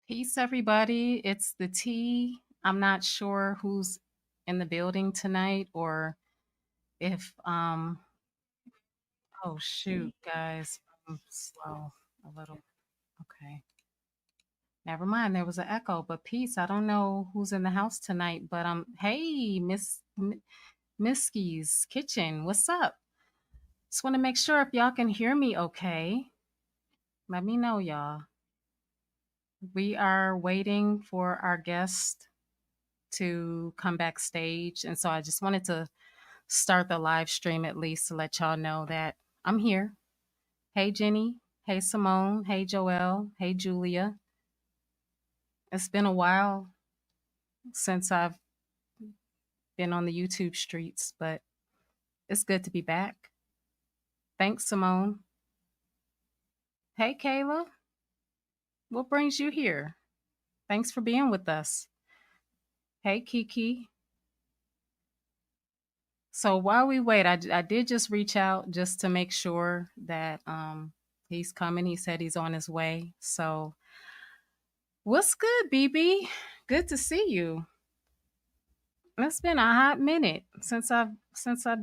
Peace, everybody. It's the T. I'm not sure who's in the building tonight or if oh shoot, guys. I'm slow a little. Okay. Never mind. There was an echo, but peace. I don't know who's in the house tonight, but hey, Miskie's Kitchen. What's up? Just want to make sure if y'all can hear me okay. Let me know, y'all. We are waiting for our guest to come backstage. And so I just wanted to start the live stream at least to let y'all know that I'm here. Hey, Jenny. Hey, Simone. Hey, Joelle. Hey, Julia. It's been a while since I've been on the YouTube streets, but it's good to be back. Thanks, Simone. Hey, Kayla. What brings you here? Thanks for being with us. Hey, Kiki. So while we wait, I did just reach out just to make sure that he's coming. He said he's on his way. So what's good, BB? Good to see you. It's been a hot minute since I've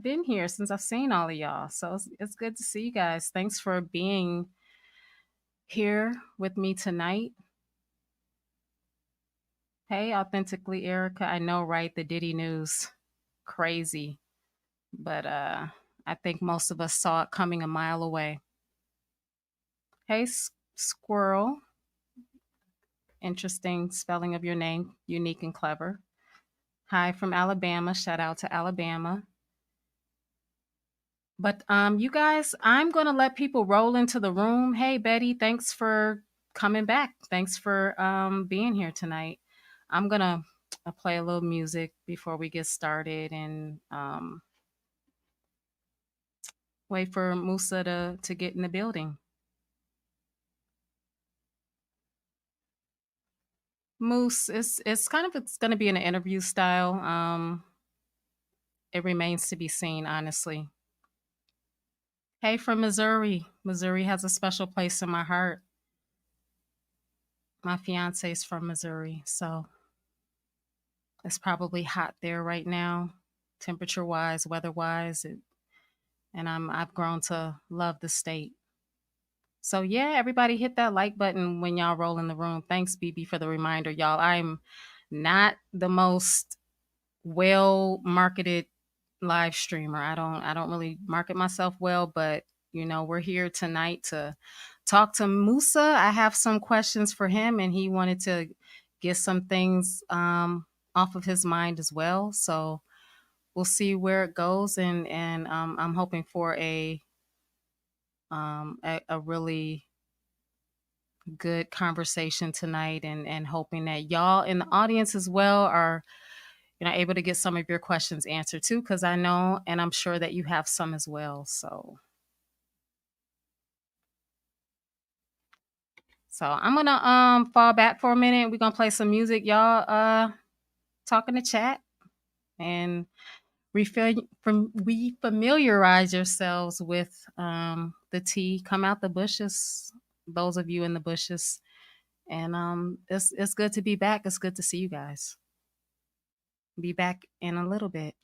been here, since I've seen all of y'all. So it's good to see you guys. Thanks for being here with me tonight. Hey, authentically Erica. I know, right? The Diddy news, crazy, but I think most of us saw it coming a mile away. Hey, Squirrel. Interesting spelling of your name, unique and clever. Hi from Alabama. Shout out to Alabama. But you guys, I'm gonna let people roll into the room. Hey, Betty, thanks for coming back. Thanks for being here tonight. I'm gonna play a little music before we get started and wait for Musa to get in the building. Moose, it's gonna be an interview style. It remains to be seen, honestly. Hey, from Missouri. Missouri has a special place in my heart. My fiance's from Missouri, so it's probably hot there right now, temperature wise, weather wise, and I've grown to love the state. So yeah, everybody hit that like button when y'all roll in the room. Thanks, BB, for the reminder, y'all. I'm not the most well marketed live streamer. I don't really market myself well, but we're here tonight to talk to Musa. I have some questions for him and he wanted to get some things off of his mind as well. So we'll see where it goes and I'm hoping for a really good conversation tonight and hoping that y'all in the audience as well are able to get some of your questions answered too, because I know and I'm sure that you have some as well. So I'm gonna fall back for a minute. We're gonna play some music. Y'all talk in the chat and refamiliarize yourselves with the tea. Come out the bushes, those of you in the bushes. And it's good to be back. It's good to see you guys. Be back in a little bit.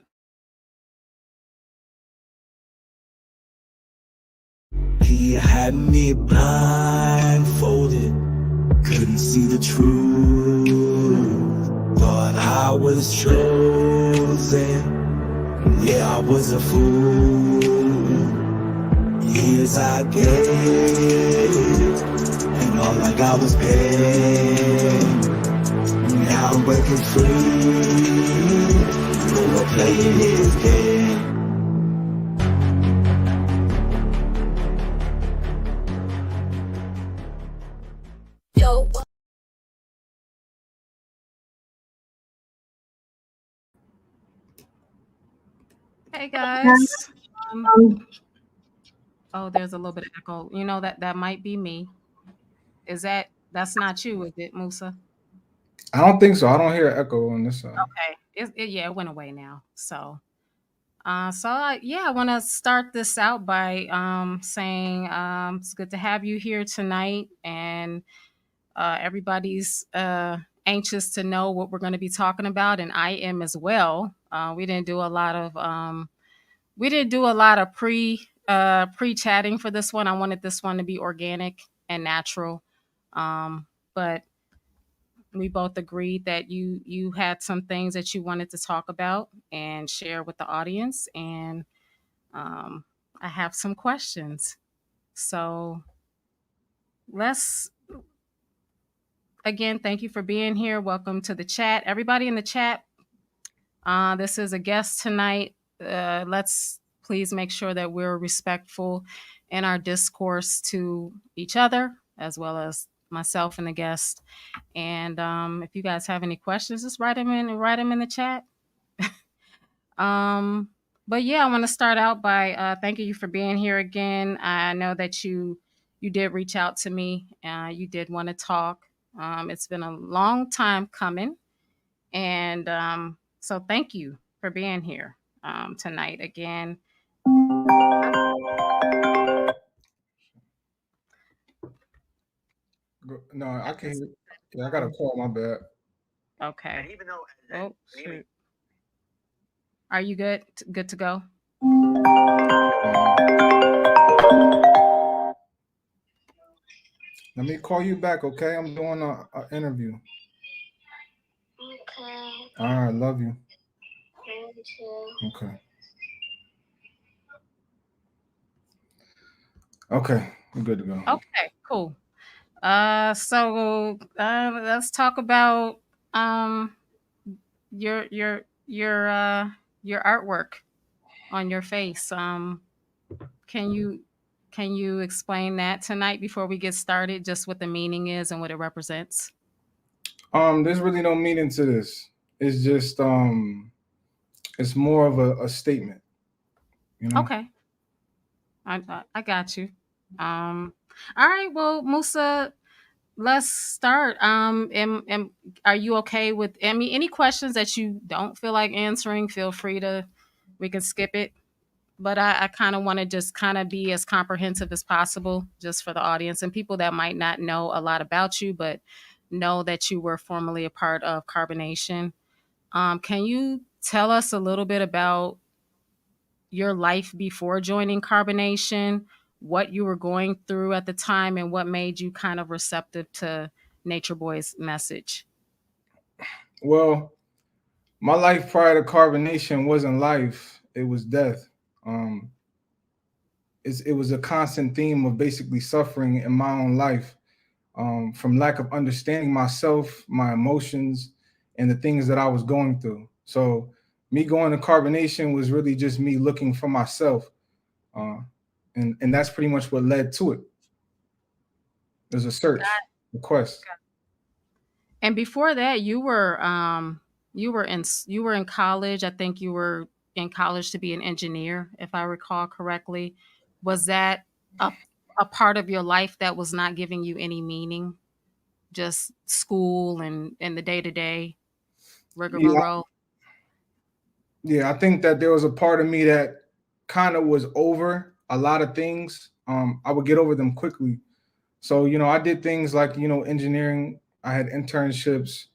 He had me blindfolded, couldn't see the truth. Thought I was chosen, yeah, I was a fool. Years I gave, and all I got was pain. Now I'm breaking free, no more playing his game. Hey guys. Oh, there's a little bit of echo. That might be me. That's not you, is it, Musa? I don't think so. I don't hear echo on this side. Okay. Yeah, it went away now. Yeah, I want to start this out by saying it's good to have you here tonight, and Everybody's anxious to know what we're going to be talking about, and I am as well. We didn't do a lot of pre chatting for this one. I wanted this one to be organic and natural, but we both agreed that you had some things that you wanted to talk about and share with the audience, and um, I have some questions. So let's again thank you for being here. Welcome to the chat, everybody in the chat. This is a guest tonight. Let's please make sure that we're respectful in our discourse to each other as well as myself and the guest. And if you guys have any questions, just write them in. Write them in the chat. Um, but yeah, I want to start out by thanking you for being here again. I know that you did reach out to me. You did want to talk. It's been a long time coming, and so thank you for being here tonight again. No, I can That's, hear. Yeah, I got a call. My bad. okay. Oh, shoot. Are you good? Good to go? Let me call you back, okay? I'm doing a interview. Okay. All right, love you. Love you too. Okay. Okay, we're good to go. Okay, cool. So let's talk about um your your your uh your artwork on your face. Can you can you explain that tonight before we get started? Just what the meaning is and what it represents. There's really no meaning to this. It's just it's more of a statement, you know. Okay, I got you. Um, all right. Well, Musa, let's start. Are you okay with? I mean, any questions that you don't feel like answering, feel free to. We can skip it. But I kind of want to just kind of be as comprehensive as possible just for the audience and people that might not know a lot about you, but know that you were formerly a part of CarbonNation. Can you tell us a little bit about your life before joining CarbonNation, what you were going through at the time, and what made you kind of receptive to Nature Boy's message? Well, my life prior to carbonation wasn't life; it was death. Um, it was a constant theme of basically suffering in my own life, from lack of understanding myself, my emotions, and the things that I was going through. So, me going to carbonation was really just me looking for myself, uh, and that's pretty much what led to it. There's a search, a quest. And before that, you were in college. I think you were in college to be an engineer, if I recall correctly. Was that a a part of your life that was not giving you any meaning? Just school and the day to day Yeah, rigmarole. yeah. I think that there was a part of me that kind of was over a lot of things. I would get over them quickly. So I did things like engineering. I had internships.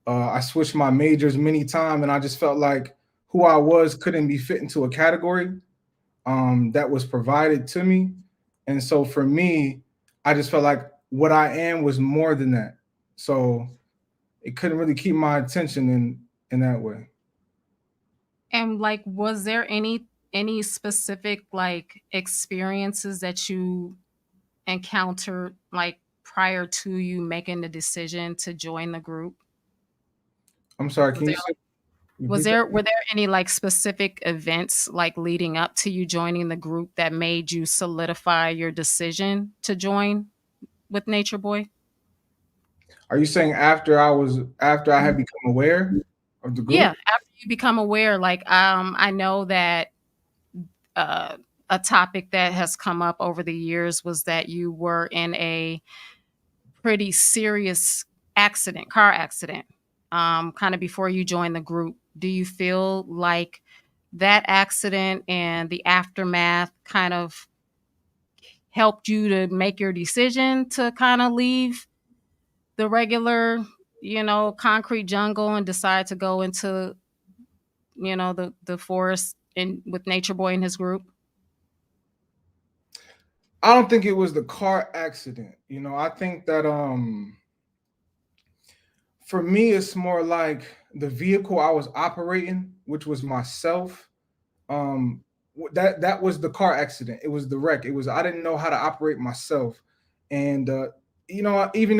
I switched my majors many times, and I just felt like who I was couldn't be fit into a category that was provided to me. And so for me, I just felt like what I am was more than that. So it couldn't really keep my attention in that way. And like, was there any specific like experiences that you encountered like prior to you making the decision to join the group? I'm sorry, Was can you there repeat that? were there any like specific events like leading up to you joining the group that made you solidify your decision to join with Nature Boy? Are you saying after I had become aware of the Yeah, group? after you become aware, like I know that uh, a topic that has come up over the years was that you were in a pretty serious car accident, kind of before you joined the group. Do you feel like that accident and the aftermath kind of helped you to make your decision to kind of leave? the regular, concrete jungle and decide to go into, the forest in with Nature Boy and his group? I don't think it was the car accident. I think that for me it's more like the vehicle I was operating, which was myself. Um that was the car accident. It was the wreck. It was I didn't know how to operate myself. And even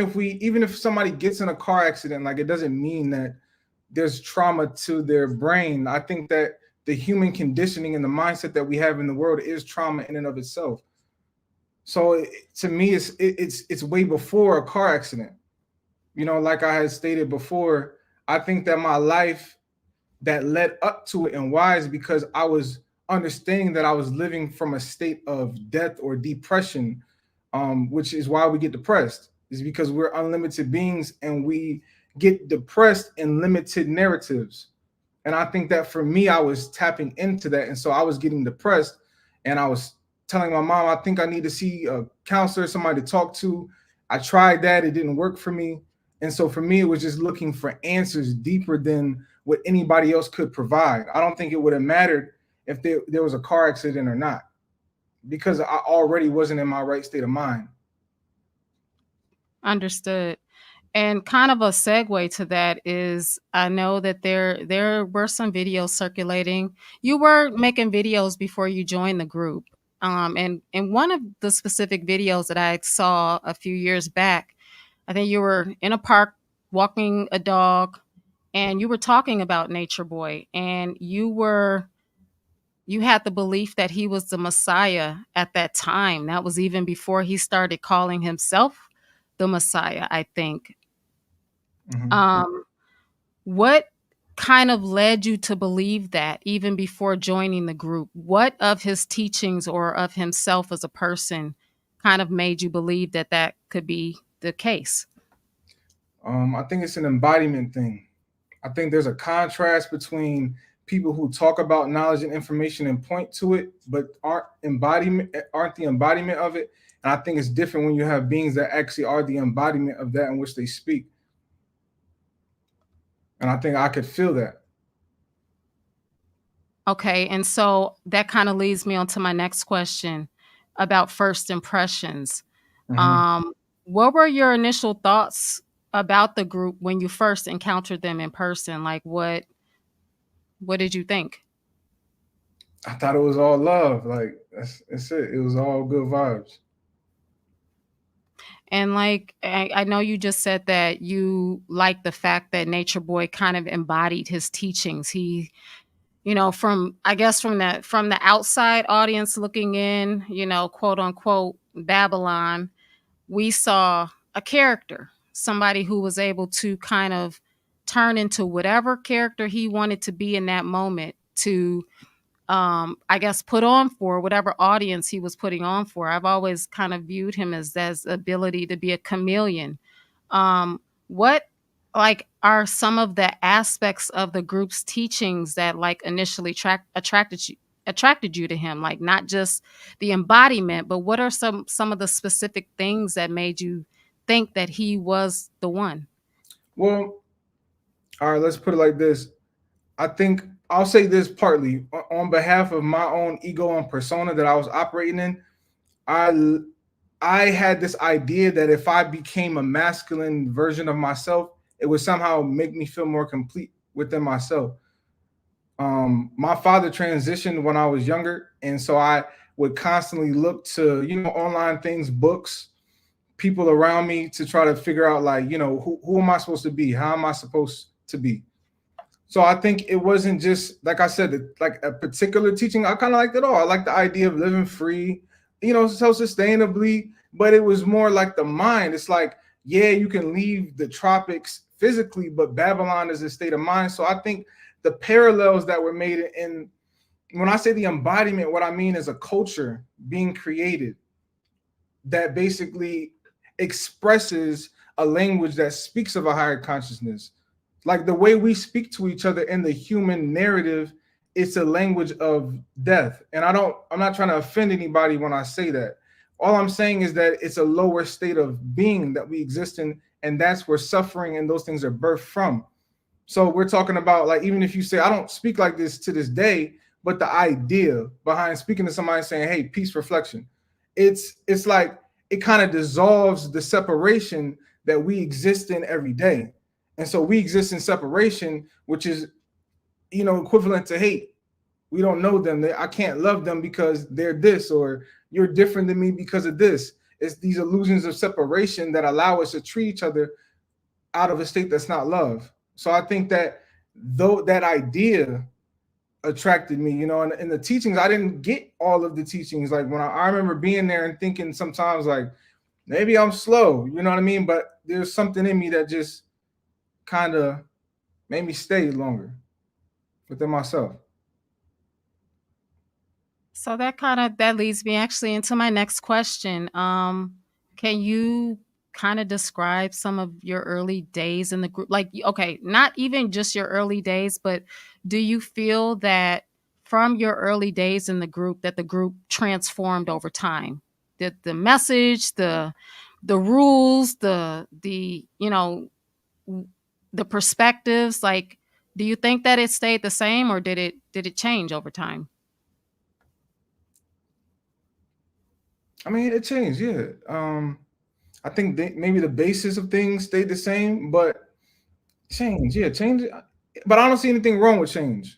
if somebody gets in a car accident, like it doesn't mean that there's trauma to their brain. I think that the human conditioning and the mindset that we have in the world is trauma in and of itself. So to me, it's way before a car accident. Like I had stated before, I think that my life that led up to it and why is because I was understanding that I was living from a state of death or depression, which is why we get depressed. Is because we're unlimited beings and we get depressed in limited narratives. And I think that for me, I was tapping into that. And so I was getting depressed and I was telling my mom, I think I need to see a counselor, somebody to talk to. I tried that. It didn't work for me. And so for me, it was just looking for answers deeper than what anybody else could provide. I don't think it would have mattered if there was a car accident or not, because I already wasn't in my right state of mind. Understood. And kind of a segue to that is I know that there were some videos circulating. You were making videos before you joined the group. And in one of the specific videos that I saw a few years back, I think you were in a park walking a dog and you were talking about Nature Boy and you had the belief that he was the Messiah at that time. That was even before he started calling himself the Messiah, I think. Mm-hmm. Um, what kind of led you to believe that even before joining the group? What of his teachings or of himself as a person kind of made you believe that that could be the case? I think it's an embodiment thing. I think there's a contrast between people who talk about knowledge and information and point to it, but aren't the embodiment of it. And I think it's different when you have beings that actually are the embodiment of that in which they speak. And I think I could feel that. Okay, and so that kind of leads me on to my next question about first impressions. Mm-hmm. Um, what were your initial thoughts about the group when you first encountered them in person? Like what did you think? I thought it was all love. Like that's it. It was all good vibes. And like I know you just said that you like the fact that Nature Boy kind of embodied his teachings. He, from I guess from the outside audience looking in, quote unquote Babylon, we saw a character, somebody who was able to kind of turn into whatever character he wanted to be in that moment to I guess put on for whatever audience he was putting on for. I've always kind of viewed him as ability to be a chameleon. What like are some of the aspects of the group's teachings that like initially attracted you to him, like not just the embodiment, but what are some of the specific things that made you think that he was the one? Well, all right, let's put it like this. I think I'll say this partly on behalf of my own ego and persona that I was operating in. I I had this idea that if I became a masculine version of myself, it would somehow make me feel more complete within myself. My father transitioned when I was younger, and so I would constantly look to online things, books, people around me to try to figure out like who am I supposed to be? How am I supposed to be? So I think it wasn't just like I said, like a particular teaching. I kind of liked it all. I like the idea of living free, self-sustainably, but it was more like the mind. It's like, yeah, you can leave the tropics physically, but Babylon is a state of mind. So I think the parallels that were made in when I say the embodiment, what I mean is a culture being created that basically expresses a language that speaks of a higher consciousness. Like the way we speak to each other in the human narrative, it's a language of death. And I'm not trying to offend anybody when I say that, All I'm saying is that it's a lower state of being that we exist in, and that's where suffering and those things are birthed from. So we're talking about, like, even if you say I don't speak like this to this day, but the idea behind speaking to somebody saying, "Hey, peace, reflection," it's like it kind of dissolves the separation that we exist in every day, and so we exist in separation, which is equivalent to hate. We don't know them. I can't love them because they're this, or you're different than me because of this. It's these illusions of separation that allow us to treat each other out of a state that's not love. So I think that though that idea attracted me, and in the teachings, I didn't get all of the teachings. Like when I remember being there and thinking sometimes like maybe I'm slow, you know what I mean? But there's something in me that just kind of made me stay longer within myself. So that leads me actually into my next question. Can you kind of describe some of your early days in the group? Like, okay, not even just your early days, but do you feel that from your early days in the group that the group transformed over time? Did the message, the rules, the perspectives, like, do you think that it stayed the same or did it change over time? I mean, it changed, yeah. I think maybe the basis of things stayed the same, but change, yeah, change. But I don't see anything wrong with change.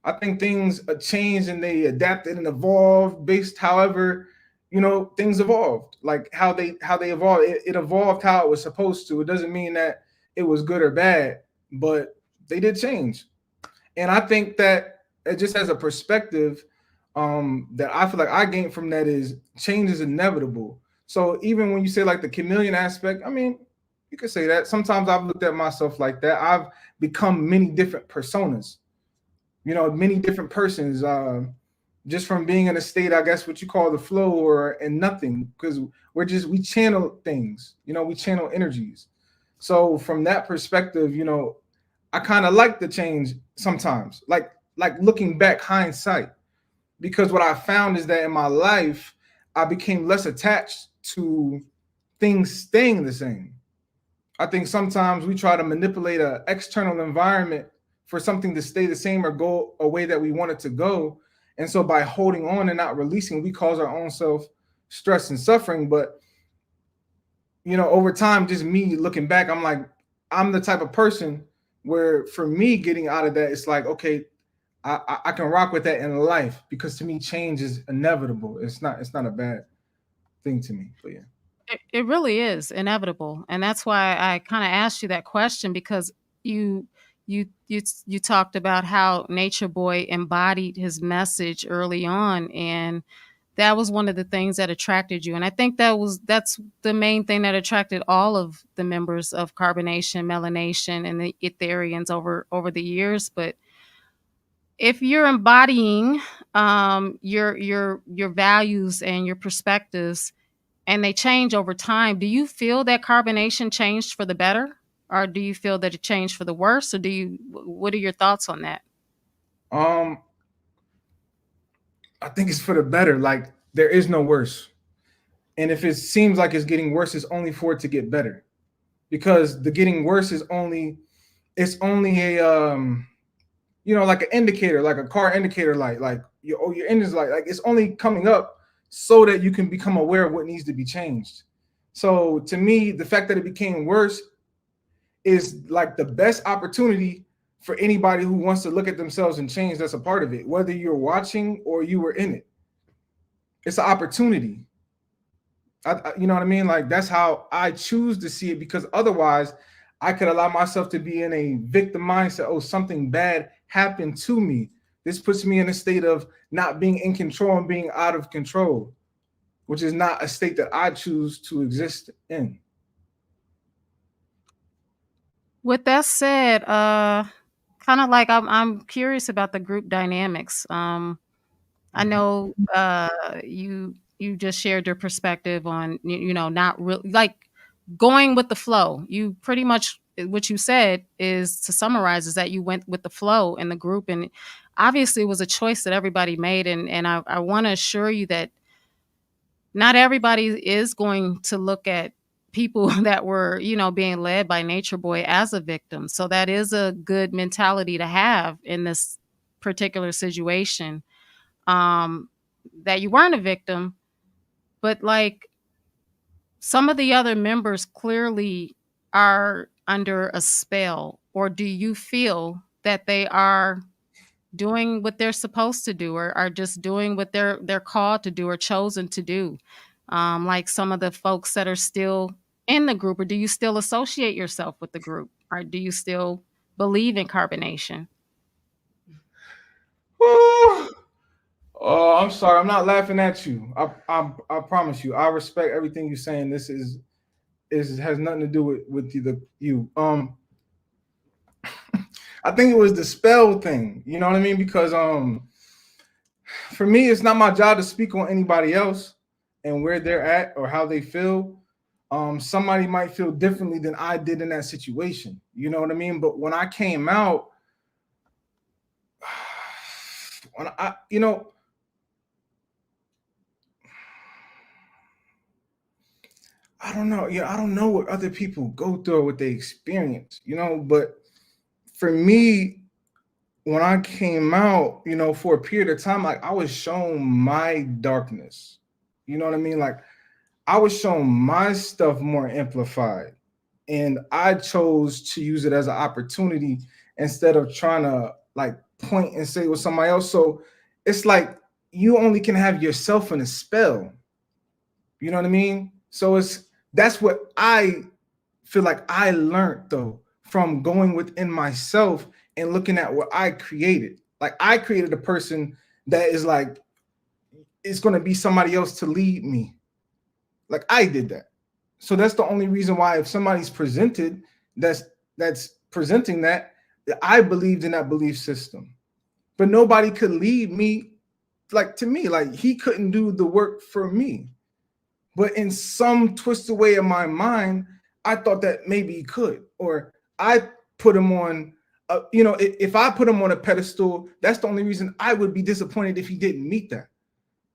I think things changed and they adapted and evolved based however things evolved, like how they evolved. It evolved how it was supposed to. It doesn't mean that it was good or bad, but they did change. And I think that it just as a perspective that I feel like I gained from that is change is inevitable. So even when you say like the chameleon aspect, I mean, you could say that. Sometimes I've looked at myself like that. I've become many different personas, many different persons, just from being in a state, I guess what you call the flow or and nothing, because we channel things, we channel energies. So from that perspective, I kind of like the change sometimes, like looking back, hindsight, because what I found is that in my life, I became less attached to things staying the same. I think sometimes we try to manipulate an external environment for something to stay the same or go a way that we want it to go. And so by holding on and not releasing, we cause our own self stress and suffering. But, over time, just me looking back, I'm like, I'm the type of person where for me getting out of that, it's like, okay, I can rock with that in life because to me, change is inevitable. It's not a bad thing to me. But yeah. It really is inevitable, and that's why I kind of asked you that question because you you talked about how Nature Boy embodied his message early on, and that was one of the things that attracted you. And I think that's the main thing that attracted all of the members of CarbonNation, Melanation, and the Ethereans over the years. But if you're embodying your values and your perspectives and they change over time, do you feel that carbonation changed for the better? Or do you feel that it changed for the worse? Or what are your thoughts on that? Um, I think it's for the better. Like there is no worse. And if it seems like it's getting worse, it's only for it to get better. Because the getting worse is only a like an indicator, like a car indicator light, like your engine's light, like it's only coming up so that you can become aware of what needs to be changed. So to me, the fact that it became worse is like the best opportunity for anybody who wants to look at themselves and change that's a part of it, whether you're watching or you were in it. It's an opportunity. You know what I mean? Like that's how I choose to see it, because otherwise I could allow myself to be in a victim mindset. Oh, something bad happened to me. This puts me in a state of not being in control and being out of control, which is not a state that I choose to exist in. With that said, kind of like I'm curious about the group dynamics. I know you just shared your perspective on not really like going with the flow. You pretty much what you said is to summarize is that you went with the flow in the group, and obviously it was a choice that everybody made. And I want to assure you that not everybody is going to look at people that were, being led by Nature Boy as a victim. So that is a good mentality to have in this particular situation. That you weren't a victim, but like some of the other members clearly are under a spell, or do you feel that they are doing what they're supposed to do, or are just doing what they're called to do or chosen to do? Like some of the folks that are still in the group, or do you still associate yourself with the group, or do you still believe in carbonation? Oh, I'm sorry. I'm not laughing at you. I promise you. I respect everything you're saying. This is has nothing to do with you. I think it was the spell thing. You know what I mean? Because for me, it's not my job to speak on anybody else and where they're at or how they feel. Somebody might feel differently than I did in that situation. You know what I mean? But when I came out, when I don't know. Yeah, I don't know what other people go through or what they experience, but for me, when I came out, for a period of time, like I was shown my darkness. You know what I mean? Like I was shown my stuff more amplified. And I chose to use it as an opportunity instead of trying to like point and say it was somebody else. So it's like you only can have yourself in a spell. You know what I mean? So that's what I feel like I learned though from going within myself and looking at what I created. Like I created a person that is like it's going to be somebody else to lead me. Like I did that. So that's the only reason why if somebody's presented that's presenting that I believed in that belief system. But nobody could lead me like to me. Like he couldn't do the work for me. But in some twisted way of my mind, I thought that maybe he could, or I put him on. If I put him on a pedestal, that's the only reason I would be disappointed if he didn't meet that.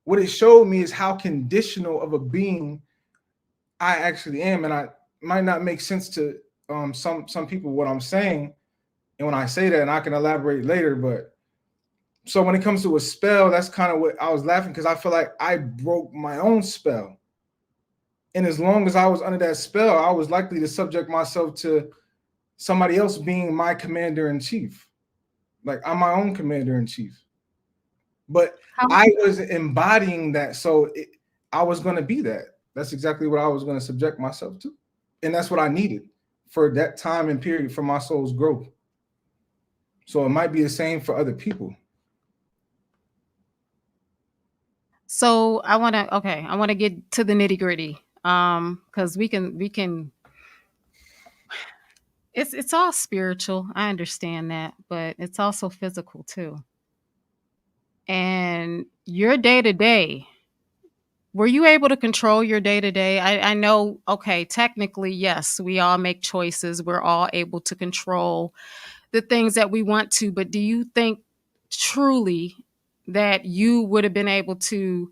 What it showed me is how conditional of a being I actually am, and I might not make sense to some people what I'm saying, and when I say that, and I can elaborate later. But so when it comes to a spell, that's kind of what I was laughing because I feel like I broke my own spell. And as long as I was under that spell, I was likely to subject myself to somebody else being my commander in chief. Like I'm my own commander in chief. But How I was embodying that. So I was going to be that. That's exactly what I was going to subject myself to. And that's what I needed for that time and period for my soul's growth. So it might be the same for other people. So I want to get to the nitty gritty. Because we can it's all spiritual. I understand that, but it's also physical too. And your day to day, were you able to control your day to day? I know, okay, technically, yes, we all make choices. We're all able to control the things that we want to, but do you think truly that you would have been able to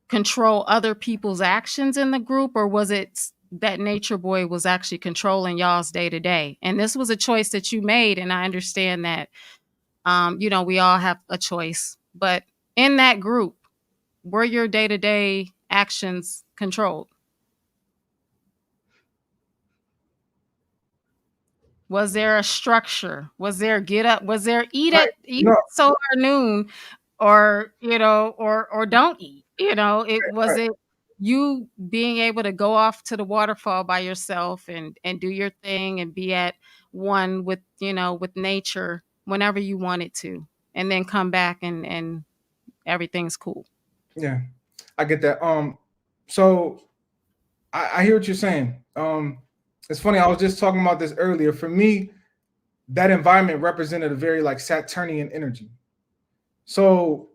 control other people's actions in the group, or was it that Nature Boy was actually controlling y'all's day to day? And this was a choice that you made, and I understand that we all have a choice, but in that group, were your day to day actions controlled? Was there a structure? Was there get up? Was there Right. eat No, at so or noon, or or don't eat? It was right. it you being able to go off to the waterfall by yourself and do your thing and be at one with with nature whenever you wanted to, and then come back and everything's cool. Yeah, I get that. So I hear what you're saying. It's funny. I was just talking about this earlier. For me, that environment represented a very like Saturnian energy. So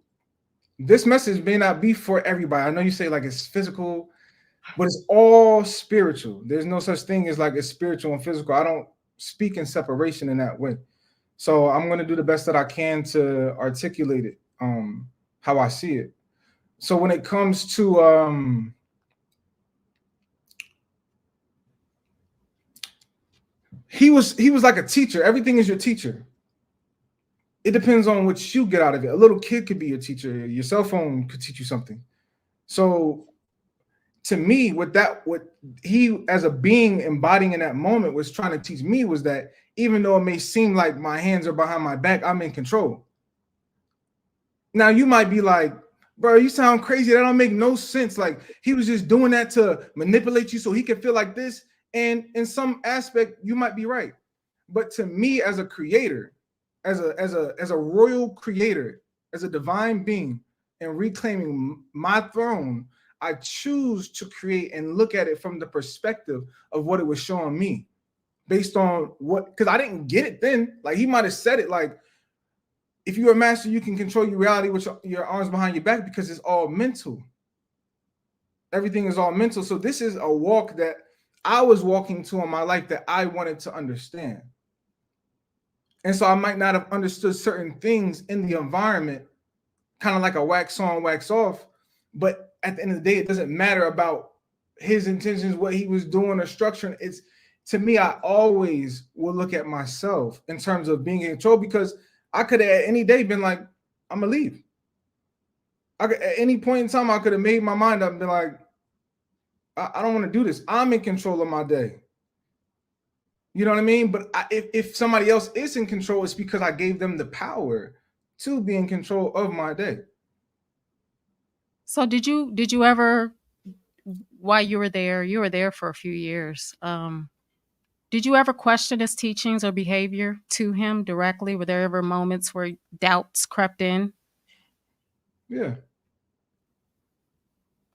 this message may not be for everybody. I know you say like it's physical, but it's all spiritual. There's no such thing as like it's spiritual and physical. I don't speak in separation in that way. So I'm gonna do the best that I can to articulate it how I see it. So when it comes to he was like a teacher. Everything is your teacher. It depends on what you get out of it. A little kid could be your teacher. Your cell phone could teach you something. So to me, what he as a being embodying in that moment was trying to teach me was that even though it may seem like my hands are behind my back, I'm in control. Now you might be like, bro, you sound crazy. That don't make no sense. Like he was just doing that to manipulate you so he could feel like this. And in some aspect, you might be right. But to me, as a creator, as a royal creator, as a divine being, and reclaiming my throne, I choose to create and look at it from the perspective of what it was showing me, based on what, because I didn't get it then. Like he might have said it like, if you're a master, you can control your reality with your arms behind your back, because it's all mental. Everything is all mental. So this is a walk that I was walking to in my life that I wanted to understand. And so I might not have understood certain things in the environment, kind of like a wax on, wax off. But at the end of the day, it doesn't matter about his intentions, what he was doing or structuring. It's, to me, I always will look at myself in terms of being in control, because I could have at any day been like, I'm gonna leave. I could, at any point in time, I could have made my mind up and been like, I don't want to do this. I'm in control of my day. You know what I mean? But if somebody else is in control, it's because I gave them the power to be in control of my day. So did you ever, while you were there for a few years, did you ever question his teachings or behavior to him directly? Were there ever moments where doubts crept in? Yeah.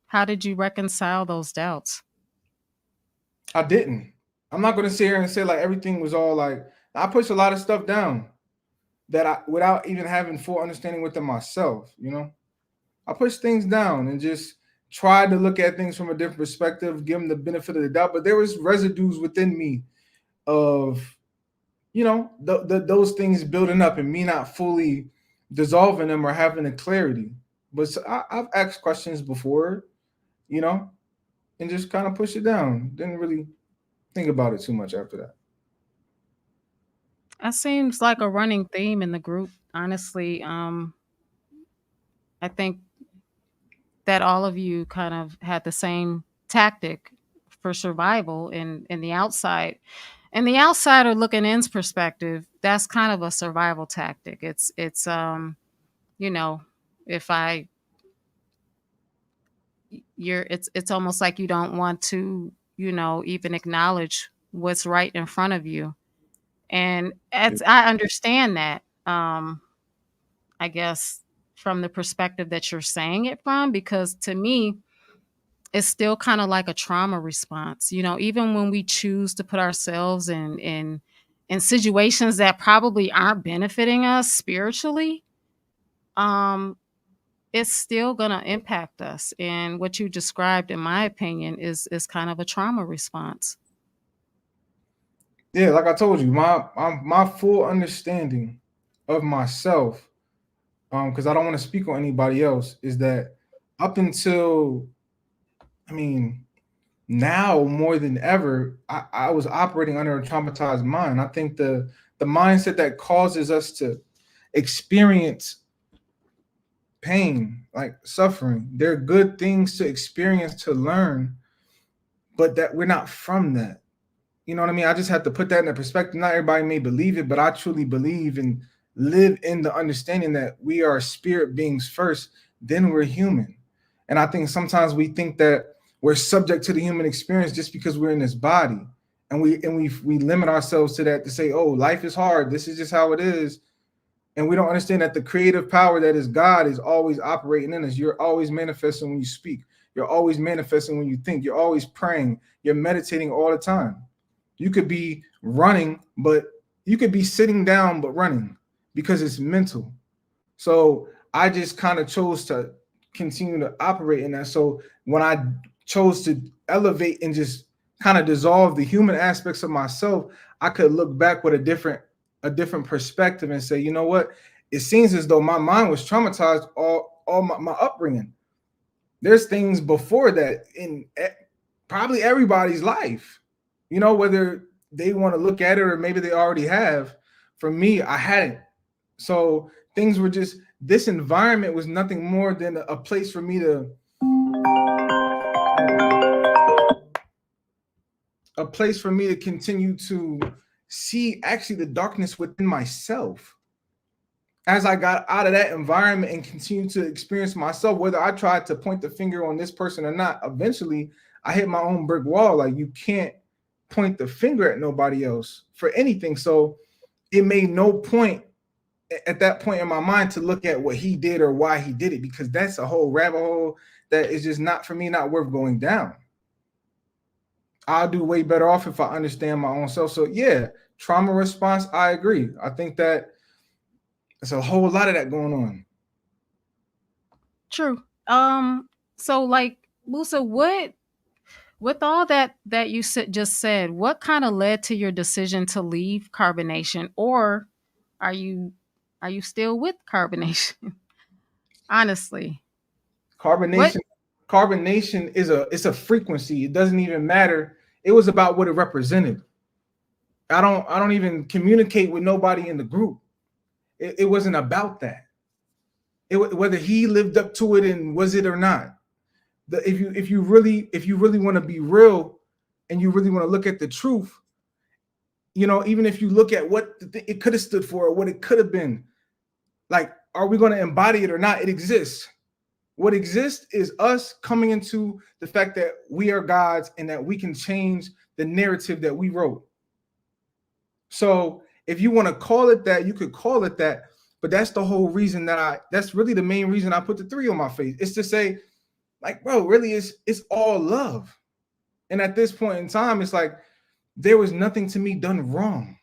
How did you reconcile those doubts? I didn't. I'm not going to sit here and say like everything was all like, I pushed a lot of stuff down that I, without even having full understanding within myself, you know, I pushed things down and just tried to look at things from a different perspective, give them the benefit of the doubt. But there was residues within me of, you know, those things building up and me not fully dissolving them or having a clarity. But so I've asked questions before, you know, and just kind of push it down. Didn't really think about it too much after that. That seems like a running theme in the group. Honestly, I think that all of you kind of had the same tactic for survival in the outside. And the outsider looking in's perspective, that's kind of a survival tactic. It's you know, if I you're it's almost like you don't want to, you know, even acknowledge what's right in front of you. And Yeah. it's I understand that. I guess from the perspective that you're saying it from, because to me, it's still kind of like a trauma response. You know, even when we choose to put ourselves in situations that probably aren't benefiting us spiritually, um, it's still gonna impact us. And what you described, in my opinion, is kind of a trauma response. Yeah, like I told you, my full understanding of myself, because I don't want to speak on anybody else, is that up until, I mean, now more than ever, I was operating under a traumatized mind. I think the mindset that causes us to experience pain, like suffering, they're good things to experience, to learn, but that we're not from that. You know what I mean? I just have to put that in a perspective. Not everybody may believe it, but I truly believe and live in the understanding that we are spirit beings first, then we're human. And I think sometimes we think that we're subject to the human experience just because we're in this body. And we limit ourselves to that, to say, oh, life is hard. This is just how it is. And we don't understand that the creative power that is God is always operating in us. You're always manifesting when you speak. You're always manifesting when you think. You're always praying. You're meditating all the time. You could be running, but you could be sitting down but running, because it's mental. So I just kind of chose to continue to operate in that. So when I chose to elevate and just kind of dissolve the human aspects of myself, I could look back with a different perspective and say, you know what? It seems as though my mind was traumatized all my upbringing. There's things before that in probably everybody's life, you know, whether they want to look at it or maybe they already have. For me, I hadn't. So things were just, this environment was nothing more than a place for me to, a place for me to continue to see actually the darkness within myself. As I got out of that environment and continued to experience myself, whether I tried to point the finger on this person or not, eventually I hit my own brick wall. Like, you can't point the finger at nobody else for anything. So it made no point at that point in my mind to look at what he did or why he did it, because that's a whole rabbit hole that is just not, for me, not worth going down. I'll do way better off if I understand my own self. So yeah, trauma response, I agree. I think that there's a whole lot of that going on. True. So like Musa, what with all that you just said, what kind of led to your decision to leave carbonation, or are you are you still with carbonation? Honestly, what? Carbonation, carbonation is it's a frequency. It doesn't even matter. It was about what it represented. I don't even communicate with nobody in the group. It wasn't about that. Whether he lived up to it and was it or not. If you really want to be real and you really want to look at the truth, you know, even if you look at what it could have stood for or what it could have been, like, are we going to embody it or not? It exists. What exists is us coming into the fact that we are gods and that we can change the narrative that we wrote. So if you want to call it that, you could call it that. But that's the whole reason that's really the main reason I put the 3 on my face. It's to say, like, bro, really it's all love. And at this point in time, it's like there was nothing to me done wrong.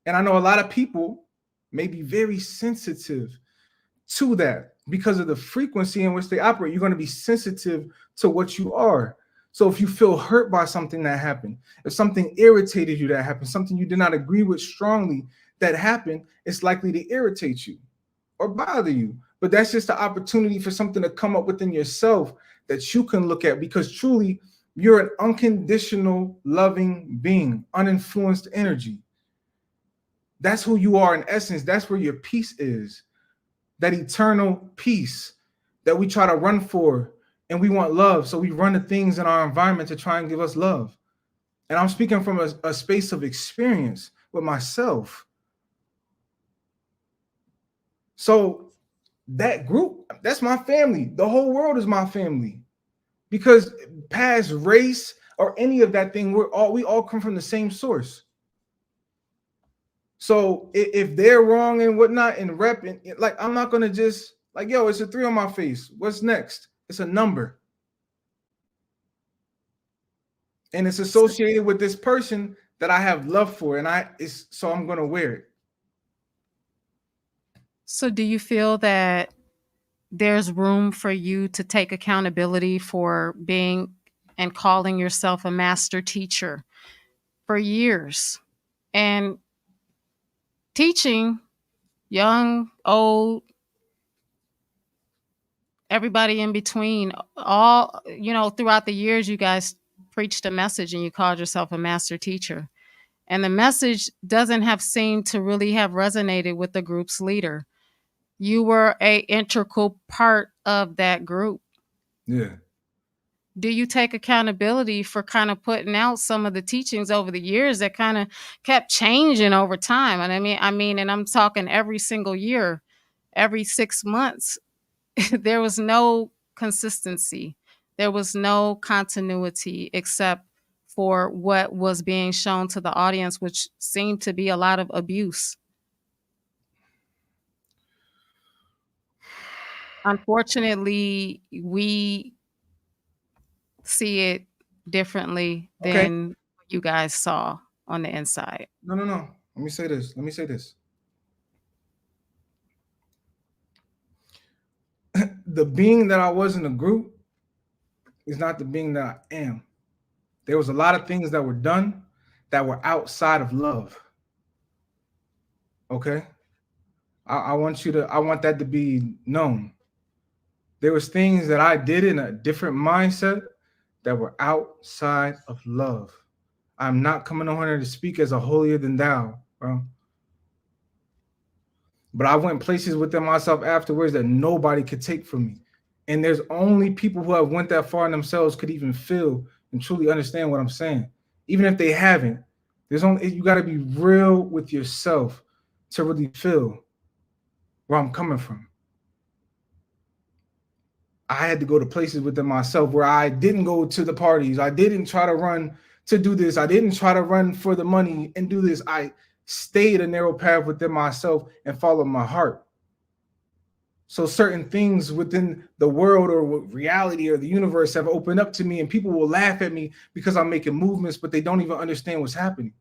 And I know a lot of people may be very sensitive to that because of the frequency in which they operate. You're going to be sensitive to what you are. So if you feel hurt by something that happened, if something irritated you that happened, something you did not agree with strongly that happened, it's likely to irritate you or bother you. But that's just the opportunity for something to come up within yourself that you can look at, because truly you're an unconditional, loving being, uninfluenced energy. That's who you are in essence. That's where your peace is. That eternal peace that we try to run for, and we want love. So we run the things in our environment to try and give us love. And I'm speaking from a space of experience with myself. So that group, that's my family. The whole world is my family, because past race or any of that thing, we all come from the same source. So if they're wrong and whatnot and rep, and like, I'm not gonna just like, yo, it's a 3 on my face. What's next? It's a number. And it's associated with this person that I have love for, and so I'm gonna wear it. So do you feel that there's room for you to take accountability for being and calling yourself a master teacher for years and teaching young, old, everybody in between, all, throughout the years, you guys preached a message and you called yourself a master teacher. And the message doesn't have seemed to really have resonated with the group's leader. You were a integral part of that group. Yeah. Do you take accountability for kind of putting out some of the teachings over the years that kind of kept changing over time? And I mean, and I'm talking every single year, every 6 months, there was no consistency. There was no continuity except for what was being shown to the audience, which seemed to be a lot of abuse. Unfortunately, we see it differently Okay. than you guys saw on the inside. No. Let me say this. The being that I was in the group is not the being that I am. There was a lot of things that were done that were outside of love. Okay. I want that to be known. There was things that I did in a different mindset that were outside of love. I'm not coming on here to speak as a holier than thou, bro. But I went places within myself afterwards that nobody could take from me. And there's only people who have went that far in themselves could even feel and truly understand what I'm saying. Even if they haven't, there's only you got to be real with yourself to really feel where I'm coming from. I had to go to places within myself where I didn't go to the parties. I didn't try to run to do this. I didn't try to run for the money and do this. I stayed a narrow path within myself and followed my heart. So certain things within the world or reality or the universe have opened up to me, and people will laugh at me because I'm making movements, but they don't even understand what's happening.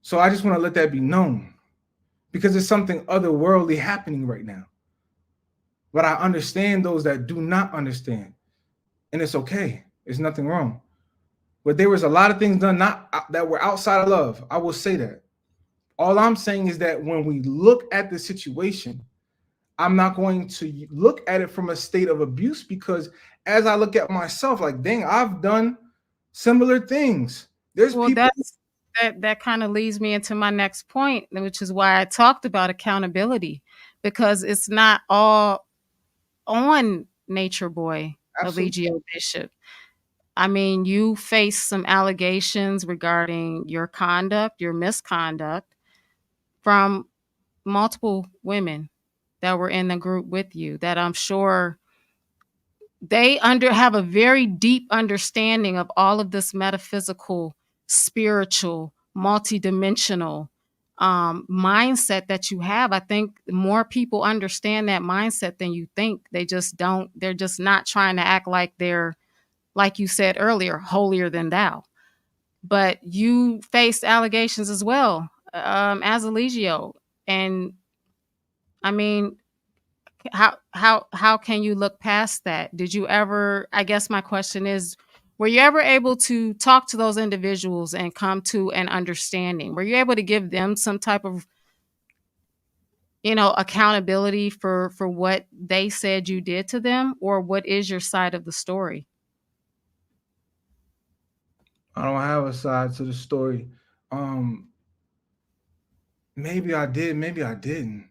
So I just want to let that be known because there's something otherworldly happening right now. But I understand those that do not understand, and it's okay. There's nothing wrong. But there was a lot of things done not that were outside of love. I will say that. All I'm saying is that when we look at the situation, I'm not going to look at it from a state of abuse, because as I look at myself, like, dang, I've done similar things. There's Well, people. that kind of leads me into my next point, which is why I talked about accountability, because it's not all on Nature Boy Absolutely. Eligio Bishop. I mean, you face some allegations regarding your conduct, your misconduct, from multiple women that were in the group with you, that I'm sure they have a very deep understanding of all of this metaphysical, spiritual, multidimensional mindset that you have. I think more people understand that mindset than you think. They just don't. They're just not trying to act like they're, like you said earlier, holier than thou. But you faced allegations as well, as Eligio. And I mean, how can you look past that? Did you ever, I guess my question is, were you ever able to talk to those individuals and come to an understanding? Were you able to give them some type of, accountability for what they said you did to them? Or what is your side of the story? I don't have a side to the story. Um, Maybe I did, maybe I didn't.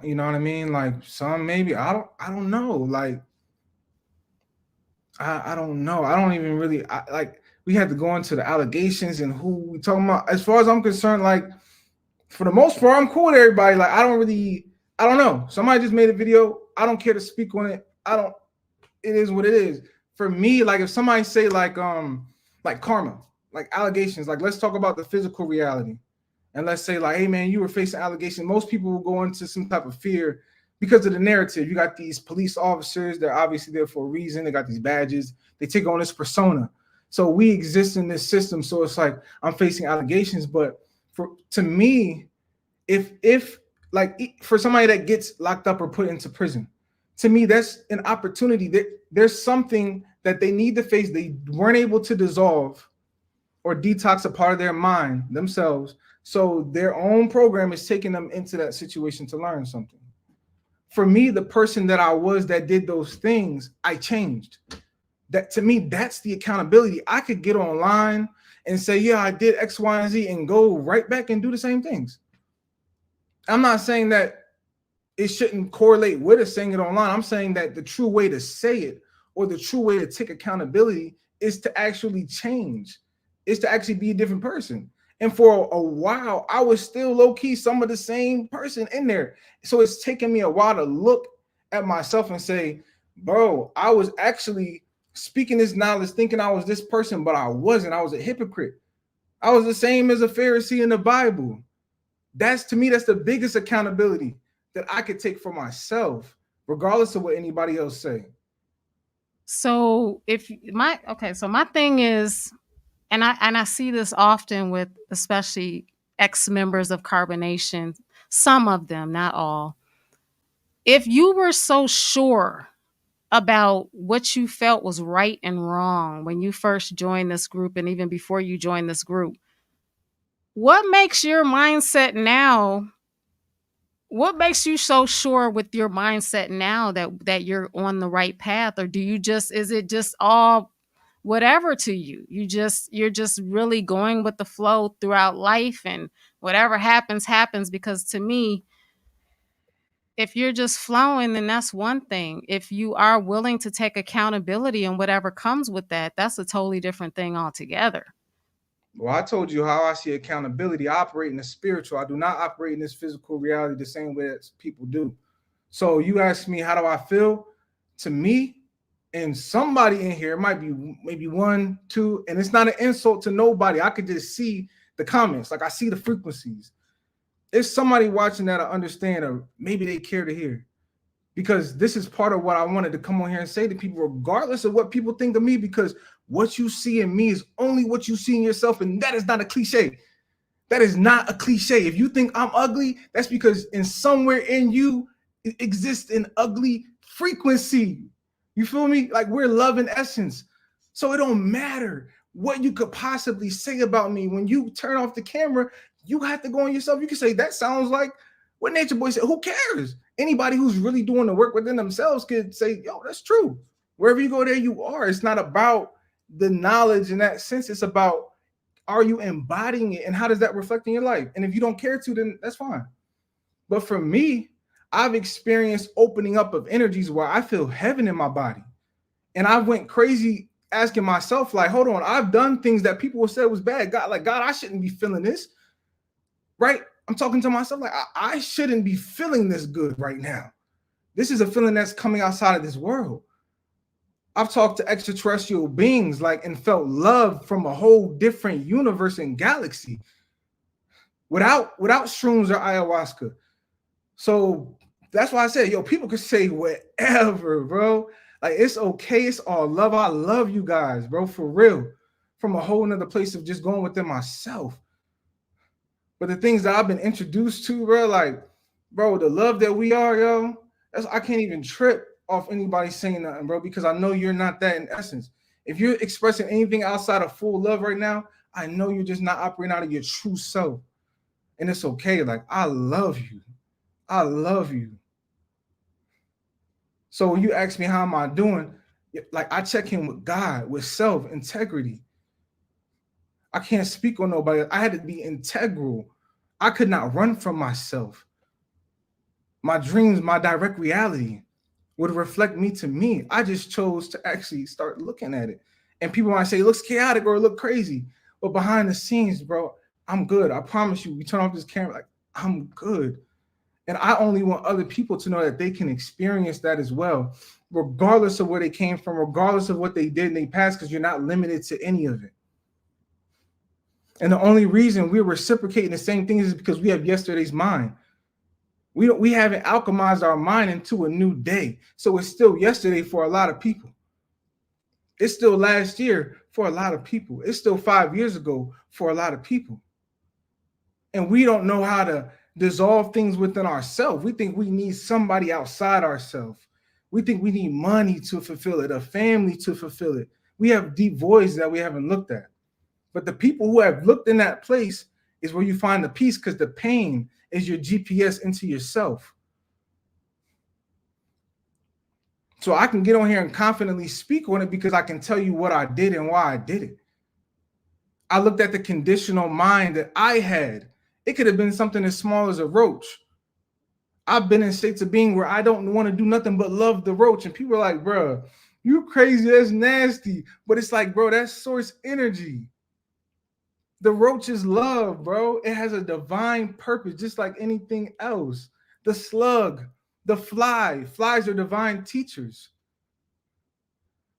You know what I mean? Like some, maybe I don't know. Like I don't know. I don't even really like. We had to go into the allegations and who we talking about. As far as I'm concerned, like for the most part, I'm cool with everybody. Like I don't know. Somebody just made a video. I don't care to speak on it. I don't. It is what it is. For me, like if somebody say like karma, like allegations, like let's talk about the physical reality. And let's say like, hey man, you were facing allegations. Most people will go into some type of fear because of the narrative. You got these police officers, they're obviously there for a reason. They got these badges, they take on this persona. So we exist in this system. So it's like I'm facing allegations. But to me, if like for somebody that gets locked up or put into prison, to me, that's an opportunity. There's something that they need to face. They weren't able to dissolve or detox a part of their mind themselves. So their own program is taking them into that situation to learn something. For me, the person that I was that did those things, I changed. That to me, that's the accountability. I could get online and say, yeah, I did X, Y, and Z and go right back and do the same things. I'm not saying that it shouldn't correlate with us saying it online. I'm saying that the true way to say it or the true way to take accountability is to actually change, is to actually be a different person. And for a while, I was still low-key some of the same person in there. So it's taken me a while to look at myself and say, bro, I was actually speaking this knowledge, thinking I was this person, but I wasn't. I was a hypocrite. I was the same as a Pharisee in the Bible. That's to me, that's the biggest accountability that I could take for myself, regardless of what anybody else say. So so my thing is, and I see this often with especially ex-members of CarbonNation, some of them, not all. If you were so sure about what you felt was right and wrong when you first joined this group and even before you joined this group, what makes your mindset now What makes you so sure with your mindset now that you're on the right path, or do you just is it just all whatever to you? You're just really going with the flow throughout life, and whatever happens happens, because to me, if you're just flowing, then that's one thing. If you are willing to take accountability and whatever comes with that, that's a totally different thing altogether. Well, I told you how I see accountability. I operate in the spiritual. I do not operate in this physical reality the same way that people do. So you ask me, how do I feel? To me, and somebody in here, it might be maybe one, two, and it's not an insult to nobody. I could just see the comments. Like I see the frequencies. If somebody watching that, I understand, or maybe they care to hear. Because this is part of what I wanted to come on here and say to people, regardless of what people think of me, because what you see in me is only what you see in yourself, and that is not a cliche. That is not a cliche. If you think I'm ugly, that's because in somewhere in you exists an ugly frequency. You feel me? Like we're love in essence. So it don't matter what you could possibly say about me. When you turn off the camera, you have to go on yourself. You can say, that sounds like what Nature Boy said. Who cares? Anybody who's really doing the work within themselves could say, yo, that's true. Wherever you go, there you are. It's not about the knowledge in that sense. It's about, are you embodying it, and how does that reflect in your life? And if you don't care to, then that's fine. But for me, I've experienced opening up of energies where I feel heaven in my body. And I went crazy asking myself, like, hold on, I've done things that people said was bad. God, I shouldn't be feeling this. Right? I'm talking to myself like, I shouldn't be feeling this good right now. This is a feeling that's coming outside of this world. I've talked to extraterrestrial beings, like, and felt love from a whole different universe and galaxy without shrooms or ayahuasca. So that's why I said, yo, people can say whatever, bro. Like, it's okay. It's all love. I love you guys, bro, for real. From a whole nother place of just going within myself. But the things that I've been introduced to, bro, like, bro, the love that we are, yo, I can't even trip off anybody saying nothing, bro, because I know you're not that in essence. If you're expressing anything outside of full love right now, I know you're just not operating out of your true self. And it's okay. Like, I love you. I love you. So when you ask me how am I doing, like, I check in with God, with self, integrity. I can't speak on nobody. I had to be integral. I could not run from myself. My dreams, my direct reality would reflect me to me. I just chose to actually start looking at it. And people might say it looks chaotic or it look crazy. But behind the scenes, bro, I'm good. I promise you, we turn off this camera, like, I'm good. And I only want other people to know that they can experience that as well, regardless of where they came from, regardless of what they did in their past, because you're not limited to any of it. And the only reason we're reciprocating the same things is because we have yesterday's mind. We haven't alchemized our mind into a new day. So it's still yesterday for a lot of people. It's still last year for a lot of people. It's still 5 years ago for a lot of people. And we don't know how to dissolve things within ourselves. We think we need somebody outside ourselves. We think we need money to fulfill it, a family to fulfill it. We have deep voids that we haven't looked at. But the people who have looked in that place is where you find the peace, because the pain is your GPS into yourself. So I can get on here and confidently speak on it because I can tell you what I did and why I did it. I looked at the conditional mind that I had. It could have been something as small as a roach. I've been in states of being where I don't want to do nothing but love the roach. And people are like, bro, you crazy, that's nasty. But it's like, bro, that's source energy. The roach is love, bro. It has a divine purpose, just like anything else. The slug, the fly. Flies are divine teachers.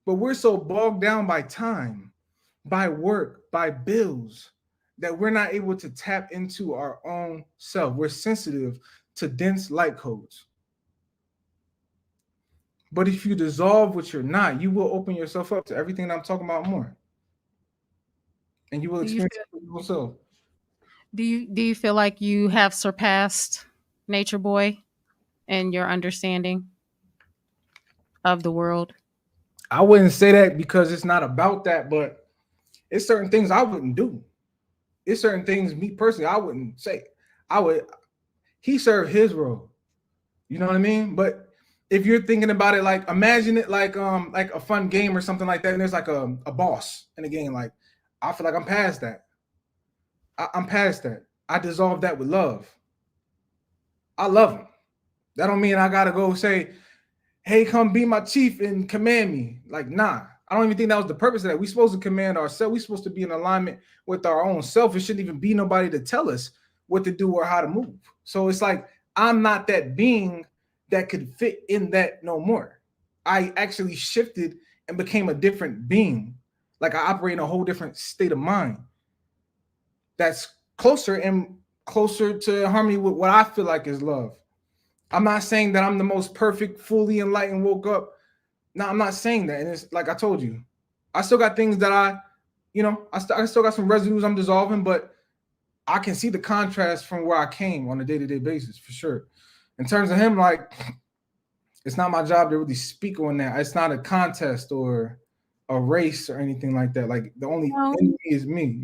But we're so bogged down by time, by work, by bills, that we're not able to tap into our own self. We're sensitive to dense light codes. But if you dissolve what you're not, you will open yourself up to everything that I'm talking about more. And you will experience it for yourself. Do you feel like you have surpassed Nature Boy in your understanding of the world? I wouldn't say that because it's not about that, but it's certain things I wouldn't do. It's certain things, me personally, I wouldn't say. He served his role. You know what I mean? But if you're thinking about it, like imagine it like a fun game or something like that, and there's like a boss in the game. Like I feel like I'm past that. I'm past that. I dissolve that with love. I love him. That don't mean I gotta go say, hey, come be my chief and command me. Like, nah. I don't even think that was the purpose of that. We're supposed to command ourselves. We're supposed to be in alignment with our own self. It shouldn't even be nobody to tell us what to do or how to move. So it's like I'm not that being that could fit in that no more. I actually shifted and became a different being. Like I operate in a whole different state of mind that's closer to harmony with what I feel like is love. I'm not saying that I'm the most perfect, fully enlightened, woke up. No, I'm not saying that. And it's like I told you, I still got things that I still got some residues I'm dissolving, but I can see the contrast from where I came on a day-to-day basis for sure. In terms of him, like, it's not my job to really speak on that. It's not a contest or a race or anything like that. Like the only Well, enemy is me.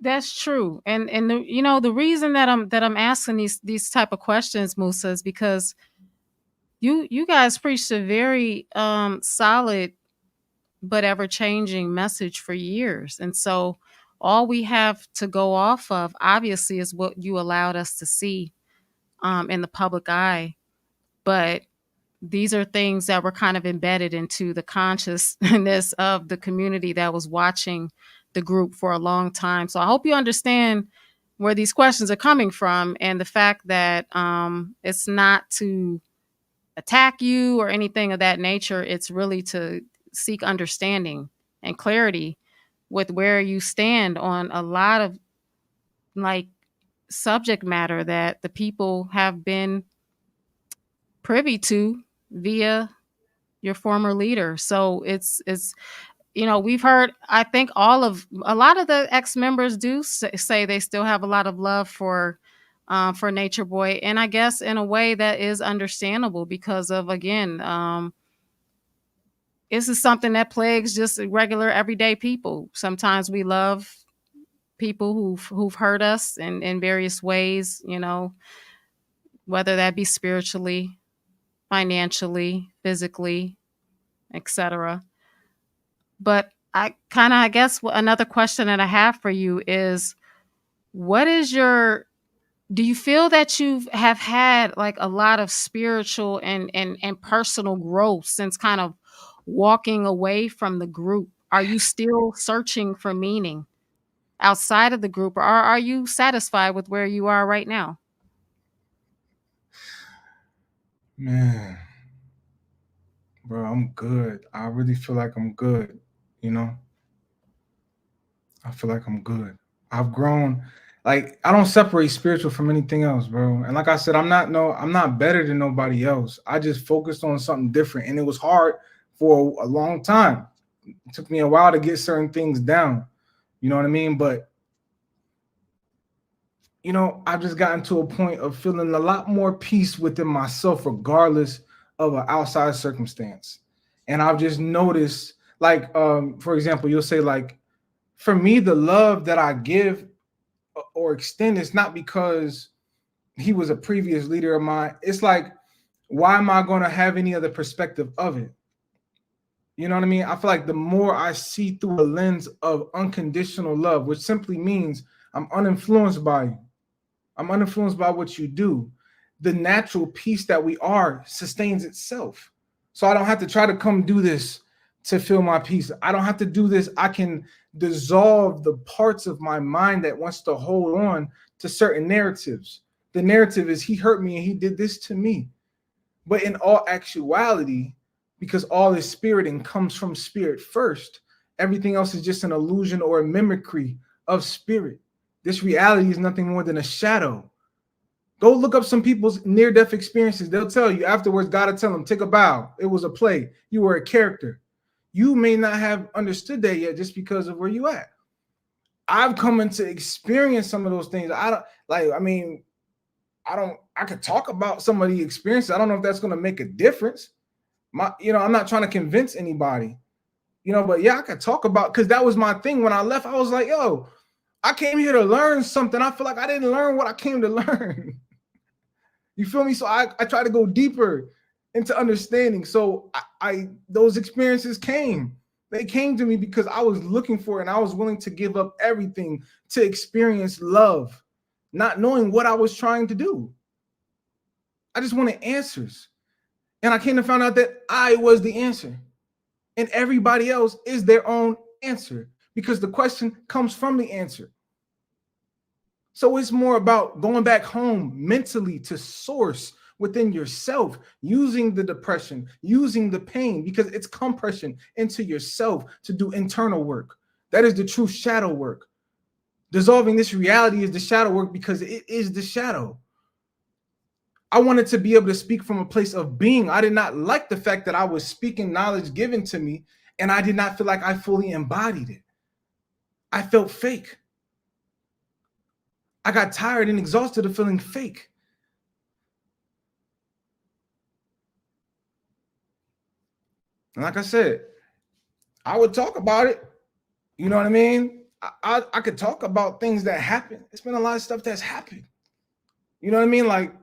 that's true. And the reason that I'm asking these type of questions, Musa, is because you guys preached a very solid but ever changing message for years. And so all we have to go off of, obviously, is what you allowed us to see in the public eye. But these are things that were kind of embedded into the consciousness of the community that was watching the group for a long time. So I hope you understand where these questions are coming from and the fact that it's not to attack you or anything of that nature. It's really to seek understanding and clarity with where you stand on a lot of like subject matter that the people have been privy to via your former leader. So it's we've heard, I think a lot of the ex-members do say they still have a lot of love for Nature Boy, and I guess in a way that is understandable because of, again, this is something that plagues just regular everyday people. Sometimes we love people who've hurt us in various ways, whether that be spiritually, financially, physically, etc. But I guess another question that I have for you is, what is do you feel that you have had like a lot of spiritual and personal growth since kind of walking away from the group? Are you still searching for meaning outside of the group, or are you satisfied with where you are right now? Man, bro, I'm good. I really feel like I'm good. You know, I feel like I'm good. I've grown. Like I don't separate spiritual from anything else, bro. And like I said, I'm not better than nobody else. I just focused on something different, and it was hard for a long time. It took me a while to get certain things down. You know what I mean? But I've just gotten to a point of feeling a lot more peace within myself, regardless of an outside circumstance. And I've just noticed, like, for example, you'll say, like, for me, the love that I give or extend is not because he was a previous leader of mine. It's like, why am I going to have any other perspective of it? You know what I mean? I feel like the more I see through a lens of unconditional love, which simply means I'm uninfluenced by you. I'm uninfluenced by what you do. The natural peace that we are sustains itself. So I don't have to try to come do this to feel my peace. I don't have to do this. I can dissolve the parts of my mind that wants to hold on to certain narratives. The narrative is he hurt me and he did this to me. But in all actuality, because all is spirit and comes from spirit first, everything else is just an illusion or a mimicry of spirit. This reality is nothing more than a shadow. Go look up some people's near-death experiences. They'll tell you afterwards, God will tell them, take a bow. It was a play. You were a character. You may not have understood that yet just because of where you at. I've come into experience some of those things. I could talk about some of the experiences. I don't know if that's going to make a difference. I'm not trying to convince anybody, but yeah, I could talk about, because that was my thing. When I left, I was like, yo, I came here to learn something. I feel like I didn't learn what I came to learn. You feel me? So I try to go deeper into understanding. So I those experiences came. They came to me because I was looking for it and I was willing to give up everything to experience love, not knowing what I was trying to do. I just wanted answers. And I came to find out that I was the answer. And everybody else is their own answer because the question comes from the answer. So it's more about going back home mentally to source within yourself, using the depression, using the pain, because it's compression into yourself to do internal work. That is the true shadow work. Dissolving this reality is the shadow work because it is the shadow. I wanted to be able to speak from a place of being. I did not like the fact that I was speaking knowledge given to me and I did not feel like I fully embodied it. I felt fake. I got tired and exhausted of feeling fake. And like I said, I would talk about it. You know what I mean? I could talk about things that happen. It's been a lot of stuff that's happened. You know what I mean? Like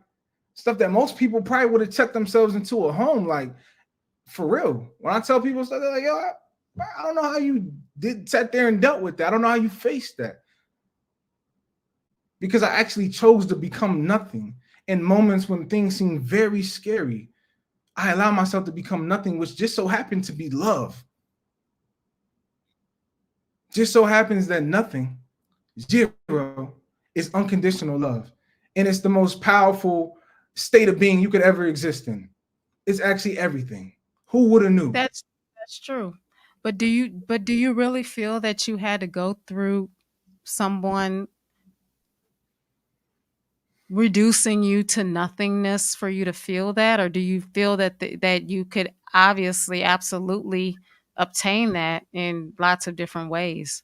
stuff that most people probably would have checked themselves into a home. Like for real. When I tell people stuff, they're like, yo, I don't know how you sat there and dealt with that. I don't know how you faced that. Because I actually chose to become nothing in moments when things seem very scary. I allow myself to become nothing, which just so happened to be love. Just so happens that nothing, zero, is unconditional love. And it's the most powerful state of being you could ever exist in. It's actually everything. Who would have knew? That's true. But do you really feel that you had to go through someone reducing you to nothingness for you to feel that, or do you feel that that you could obviously absolutely obtain that in lots of different ways?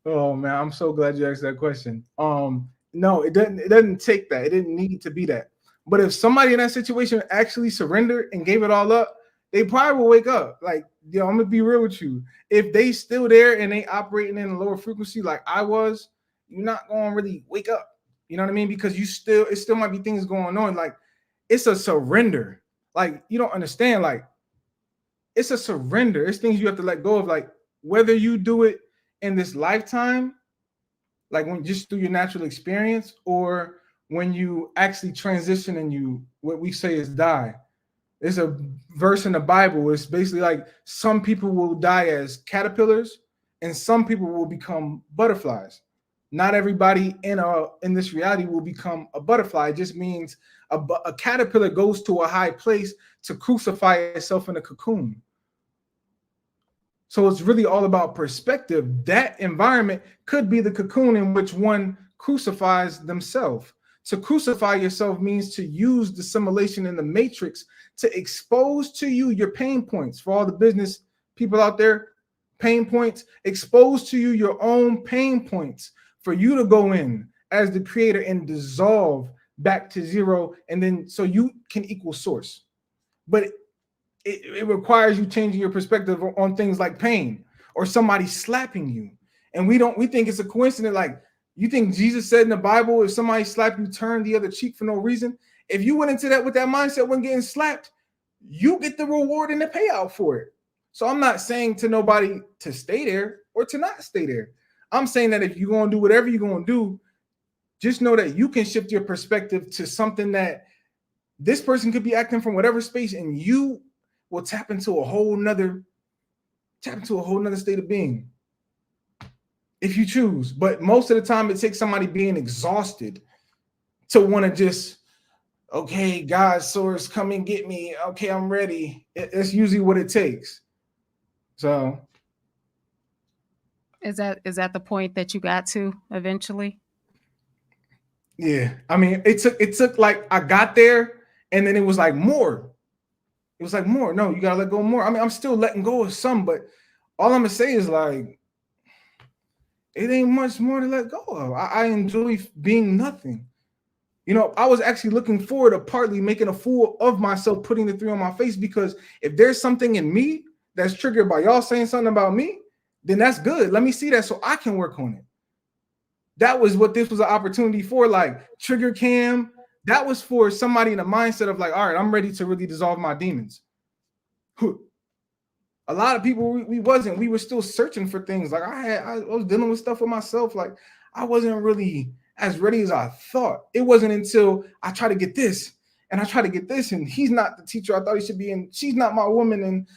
Oh man, I'm so glad you asked that question. No, it doesn't take that. It didn't need to be that. But if somebody in that situation actually surrendered and gave it all up, they probably will wake up. Like, yo, I'm gonna be real with you. If they still there and they operating in a lower frequency like I was, you're not gonna really wake up. You know what I mean? Because it still might be things going on. Like, it's a surrender. Like, you don't understand. Like, it's a surrender. It's things you have to let go of. Like, whether you do it in this lifetime, like when just through your natural experience, or when you actually transition and you, what we say is die. There's a verse in the Bible. It's basically like some people will die as caterpillars and some people will become butterflies. Not everybody in this reality will become a butterfly. It just means a caterpillar goes to a high place to crucify itself in a cocoon. So it's really all about perspective. That environment could be the cocoon in which one crucifies themselves. To crucify yourself means to use the simulation in the matrix to expose to you your pain points. For all the business people out there, pain points, expose to you your own pain points for you to go in as the creator and dissolve back to zero, and then so you can equal source. But it requires you changing your perspective on things like pain or somebody slapping you. And we think it's a coincidence. Like, you think Jesus said in the Bible, if somebody slapped you, turn the other cheek for no reason. If you went into that with that mindset when getting slapped, you get the reward and the payout for it. So I'm not saying to nobody to stay there or to not stay there. I'm saying that if you're going to do whatever you're going to do, just know that you can shift your perspective to something that this person could be acting from whatever space, and you will tap into a whole nother state of being if you choose. But most of the time it takes somebody being exhausted to want to just, okay, God, source, come and get me. Okay, I'm ready. It's usually what it takes. So Is that the point that you got to eventually? yeah, I mean, it took like I got there and then it was like more. It was like more. No, you gotta let go more. I mean, I'm still letting go of some, but all I'm gonna say is like, it ain't much more to let go of. I enjoy being nothing. You know, I was actually looking forward to partly making a fool of myself, putting the 3 on my face, because if there's something in me that's triggered by y'all saying something about me, then that's good. Let me see that so I can work on it. That was what this was an opportunity for. Like, trigger cam, that was for somebody in a mindset of like, all right, I'm ready to really dissolve my demons. A lot of people we wasn't. We were still searching for things. Like I was dealing with stuff with myself. Like I wasn't really as ready as I thought. It wasn't until I tried to get this and I tried to get this, and he's not the teacher I thought he should be, and she's not my woman, and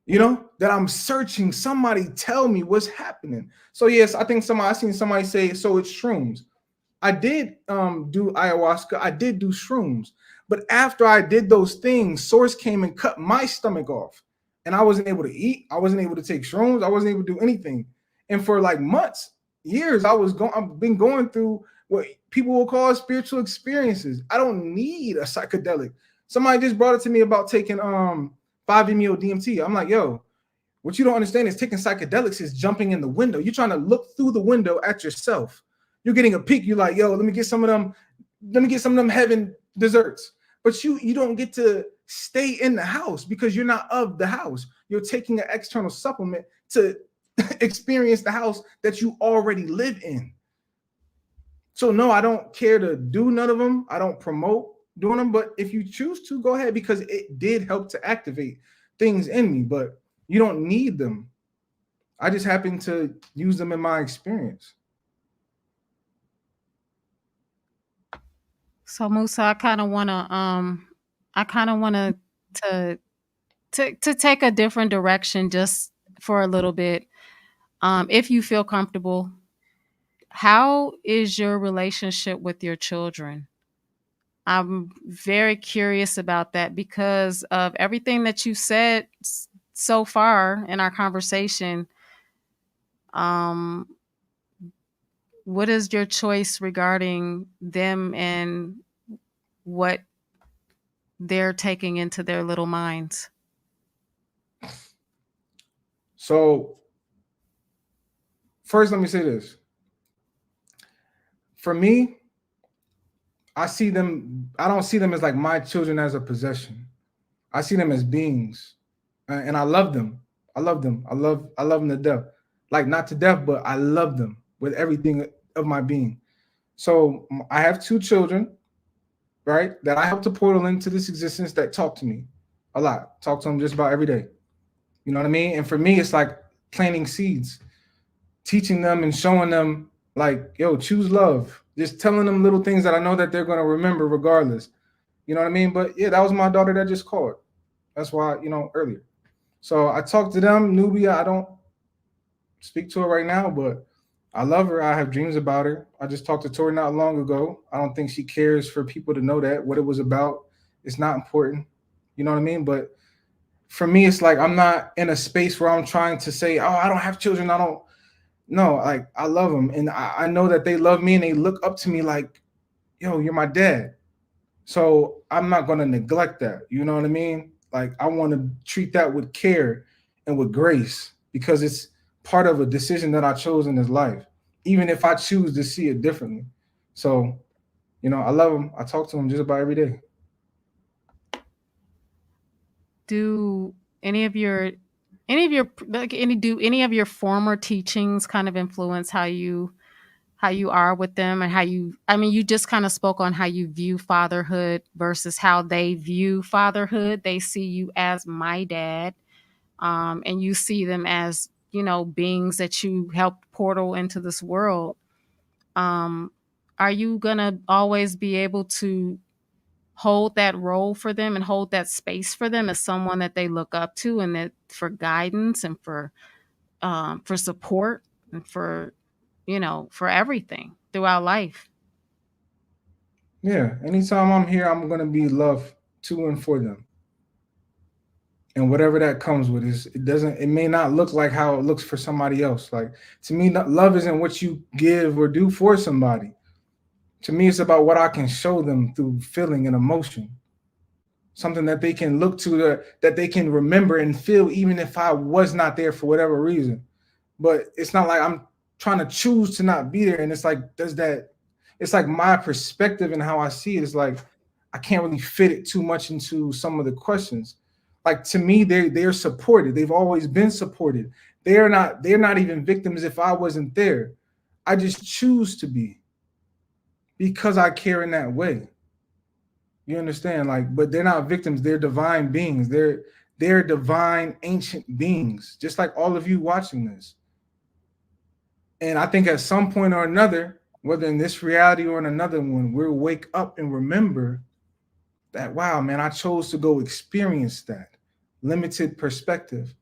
that I'm searching. Somebody tell me what's happening. So yes, I think I seen somebody say, so it's shrooms. I did do ayahuasca. I did do shrooms. But after I did those things, Source came and cut my stomach off. And I wasn't able to eat. I wasn't able to take shrooms. I wasn't able to do anything. And for like months, years, I've been going through what people will call spiritual experiences. I don't need a psychedelic. Somebody just brought it to me about taking 5-MeO DMT. I'm like, yo, what you don't understand is taking psychedelics is jumping in the window. You're trying to look through the window at yourself. You're getting a peek. You're like, yo, let me get some of them heaven desserts. But you don't get to stay in the house because you're not of the house. You're taking an external supplement to experience the house that you already live in. So no, I don't care to do none of them. I don't promote doing them. But if you choose to, go ahead, because it did help to activate things in me. But you don't need them. I just happen to use them in my experience. So Musa, I kind of want to take a different direction just for a little bit. If you feel comfortable, how is your relationship with your children? I'm very curious about that because of everything that you said so far in our conversation. What is your choice regarding them and what they're taking into their little minds? So first, let me say this. For me, I don't see them as like my children as a possession. I see them as beings, and I love them. I love them. I love them to death. Like not to death, but I love them with everything of my being. So I have 2 children, right, that I help to portal into this existence that talk to me a lot. Talk to them just about every day. You know what I mean? And for me, it's like planting seeds, teaching them and showing them like, yo, choose love. Just telling them little things that I know that they're going to remember regardless. You know what I mean? But yeah, that was my daughter that just called. That's why, earlier. So I talked to them. Nubia, I don't speak to her right now, but I love her. I have dreams about her. I just talked to Tori not long ago. I don't think she cares for people to know that, what it was about. It's not important. You know what I mean? But for me, it's like I'm not in a space where I'm trying to say, oh, I don't have children. No, like I love them. And I know that they love me and they look up to me like, yo, you're my dad. So I'm not going to neglect that. You know what I mean? Like I want to treat that with care and with grace because it's part of a decision that I chose in this life, even if I choose to see it differently. So, I love them. I talk to them just about every day. Do any of your former teachings kind of influence how you are with them and you just kind of spoke on how you view fatherhood versus how they view fatherhood. They see you as my dad, and you see them as, beings that you helped portal into this world. Are you gonna always be able to hold that role for them and hold that space for them as someone that they look up to and that for guidance and for support and for everything throughout life? Yeah. Anytime I'm here, I'm going to be love to and for them. And whatever that comes with it may not look like how it looks for somebody else. Like to me, love isn't what you give or do for somebody. To me, it's about what I can show them through feeling and emotion. Something that they can look to, that they can remember and feel, even if I was not there for whatever reason. But it's not like I'm trying to choose to not be there. And it's like, it's like my perspective and how I see it is like, I can't really fit it too much into some of the questions. Like to me, they're supported. They've always been supported. They're not even victims if I wasn't there. I just choose to be. because I care in that way. You understand? Like, but they're not victims, they're divine beings. They're divine ancient beings, just like all of you watching this. And I think at some point or another, whether in this reality or in another one, we'll wake up and remember that, wow, man, I chose to go experience that limited perspective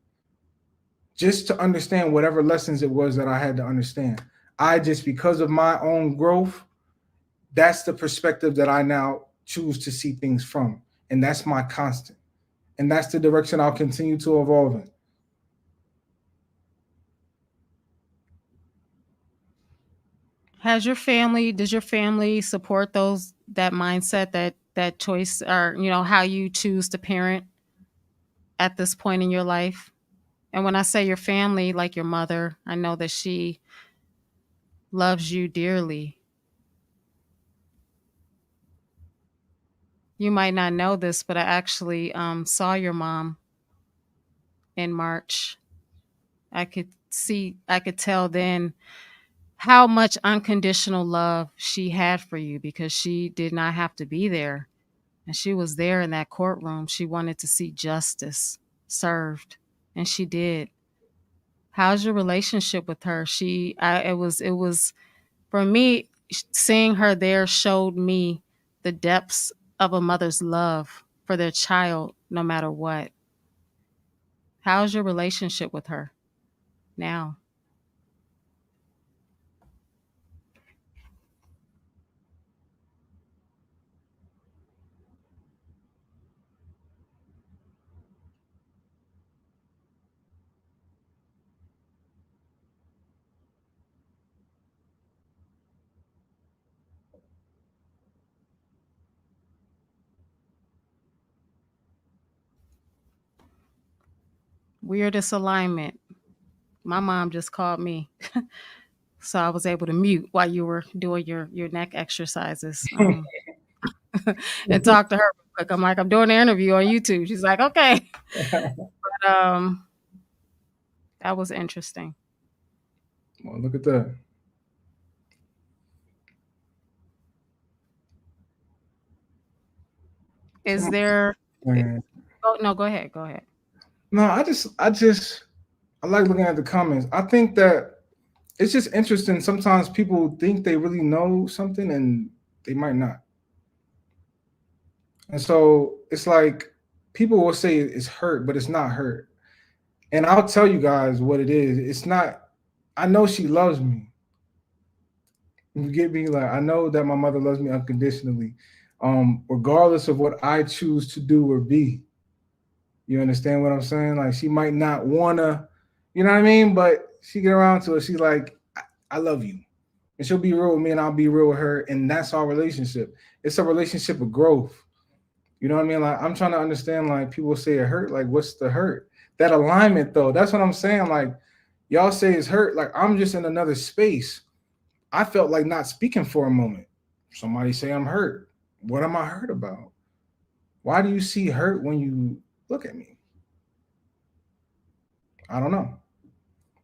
just to understand whatever lessons it was that I had to understand. I just, because of my own growth, that's the perspective that I now choose to see things from. And that's my constant. And that's the direction I'll continue to evolve in. Does your family support that mindset, that choice, or how you choose to parent at this point in your life? And when I say your family, like your mother, I know that she loves you dearly. You might not know this, but I actually saw your mom in March. I could tell then how much unconditional love she had for you, because she did not have to be there. And she was there in that courtroom. She wanted to see justice served, and she did. How's your relationship with her? It was for me, seeing her there showed me the depths of a mother's love for their child, no matter what. How's your relationship with her now? Weirdest alignment. My mom just called me, so I was able to mute while you were doing your neck exercises, and talk to her real quick. I'm like, I'm doing an interview on YouTube. She's like, okay. But that was interesting. Well, look at that. Is Some, there? man. Oh no, go ahead. Go ahead. No, I like looking at the comments. I think that it's just interesting. Sometimes people think they really know something and they might not. And so it's like people will say it's hurt, but it's not hurt. And I'll tell you guys what it is. It's not, I know she loves me. You get me? Like, I know that my mother loves me unconditionally, regardless of what I choose to do or be. You understand what I'm saying? Like, she might not wanna, you know what I mean? But she get around to it. She's like, I love you. And she'll be real with me and I'll be real with her. And that's our relationship. It's a relationship of growth. You know what I mean? Like, I'm trying to understand, like, people say it hurt. Like, what's the hurt? That alignment, though, that's what I'm saying. Like, y'all say it's hurt. Like, I'm just in another space. I felt like not speaking for a moment. Somebody say I'm hurt. What am I hurt about? Why do you see hurt when you look at me? I don't know.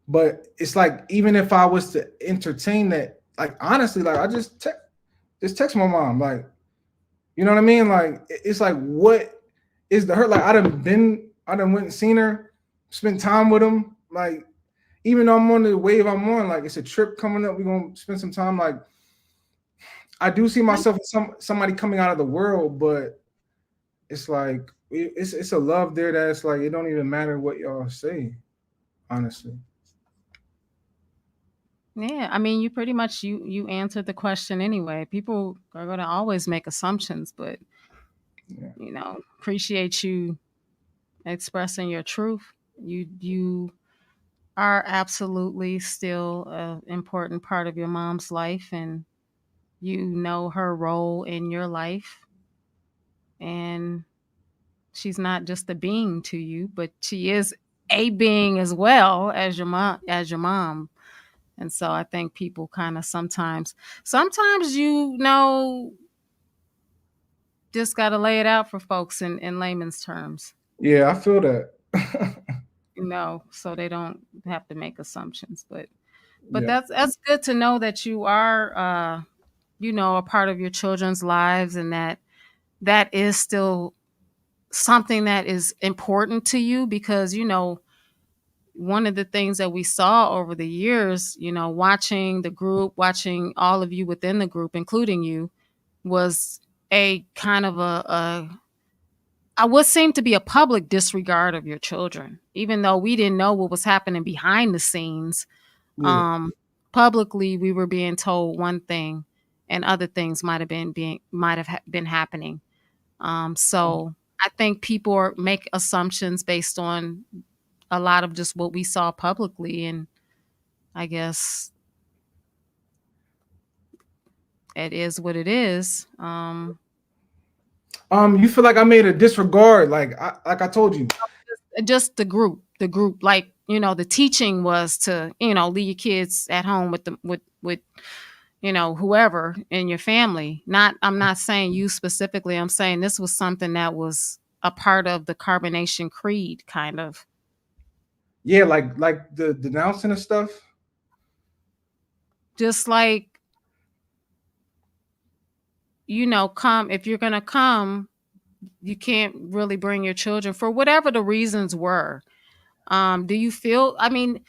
But it's like, even if I was to entertain that, like, honestly, like, I just text my mom, like, you know what I mean? Like, it's like, what is the hurt? Like, I done went and seen her, spent time with him. Like, even though I'm on the wave I'm on, like, it's a trip coming up. We're gonna spend some time. Like, I do see myself as somebody coming out of the world, but it's like it's a love there that's like, it don't even matter what y'all say, honestly. Yeah, I mean, you pretty much you answered the question anyway. People are going to always make assumptions, but Yeah. appreciate you expressing your truth. You are absolutely still an important part of your mom's life, and you know her role in your life, and she's not just a being to you, but she is a being as well as your mom. And so I think people kind of sometimes just got to lay it out for folks in layman's terms, Yeah, I feel that. so they don't have to make assumptions. But Yeah. that's good to know that you are a part of your children's lives, and that is still something that is important to you, because one of the things that we saw over the years, watching the group, watching all of you within the group, including you, was a kind of what seemed to be a public disregard of your children, even though we didn't know what was happening behind the scenes. Yeah. um Publicly we were being told one thing, and other things might have been happening. So I think people make assumptions based on a lot of just what we saw publicly, and I guess it is what it is. You feel like I made a disregard, like I told you. Just the group, like, the teaching was to, leave your kids at home with whoever in your family. I'm not saying you specifically. I'm saying this was something that was a part of the carbonation creed, kind of. Yeah, like the denouncing of stuff. Just like, come, if you're gonna come, you can't really bring your children for whatever the reasons were. Do you feel, I mean,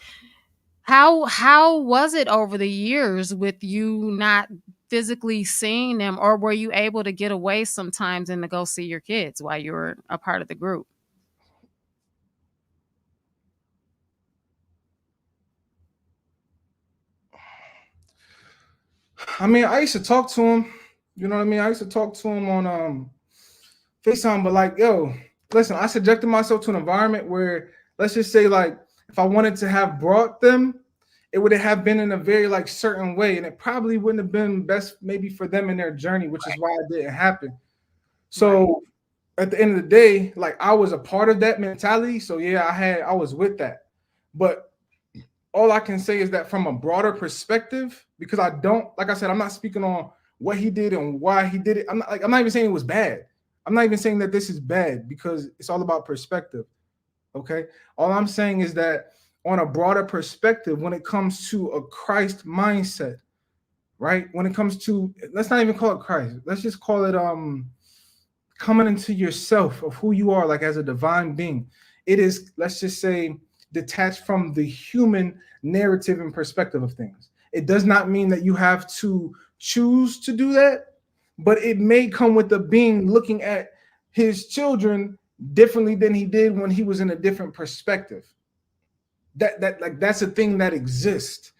how was it over the years with you not physically seeing them, or were you able to get away sometimes and to go see your kids while you were a part of the group? I mean, I used to talk to him. You know what I mean? I used to talk to him on FaceTime, but like, yo, listen, I subjected myself to an environment where, let's just say, like, if I wanted to have brought them, it would have been in a very like certain way, and it probably wouldn't have been best maybe for them in their journey, which is why it didn't happen. Right. So at the end of the day, like I was a part of that mentality. So yeah, I was with that. But all I can say is that from a broader perspective, because I don't, like I said, I'm not speaking on what he did and why he did it. I'm not even saying it was bad. I'm not even saying that this is bad, because it's all about perspective. Okay. All I'm saying is that on a broader perspective, when it comes to a Christ mindset, right? When it comes to, let's not even call it Christ. Let's just call it coming into yourself of who you are, like as a divine being. It is, let's just say, detached from the human narrative and perspective of things. It does not mean that you have to choose to do that, but it may come with the being looking at his children differently than he did when he was in a different perspective. That's a thing that exists.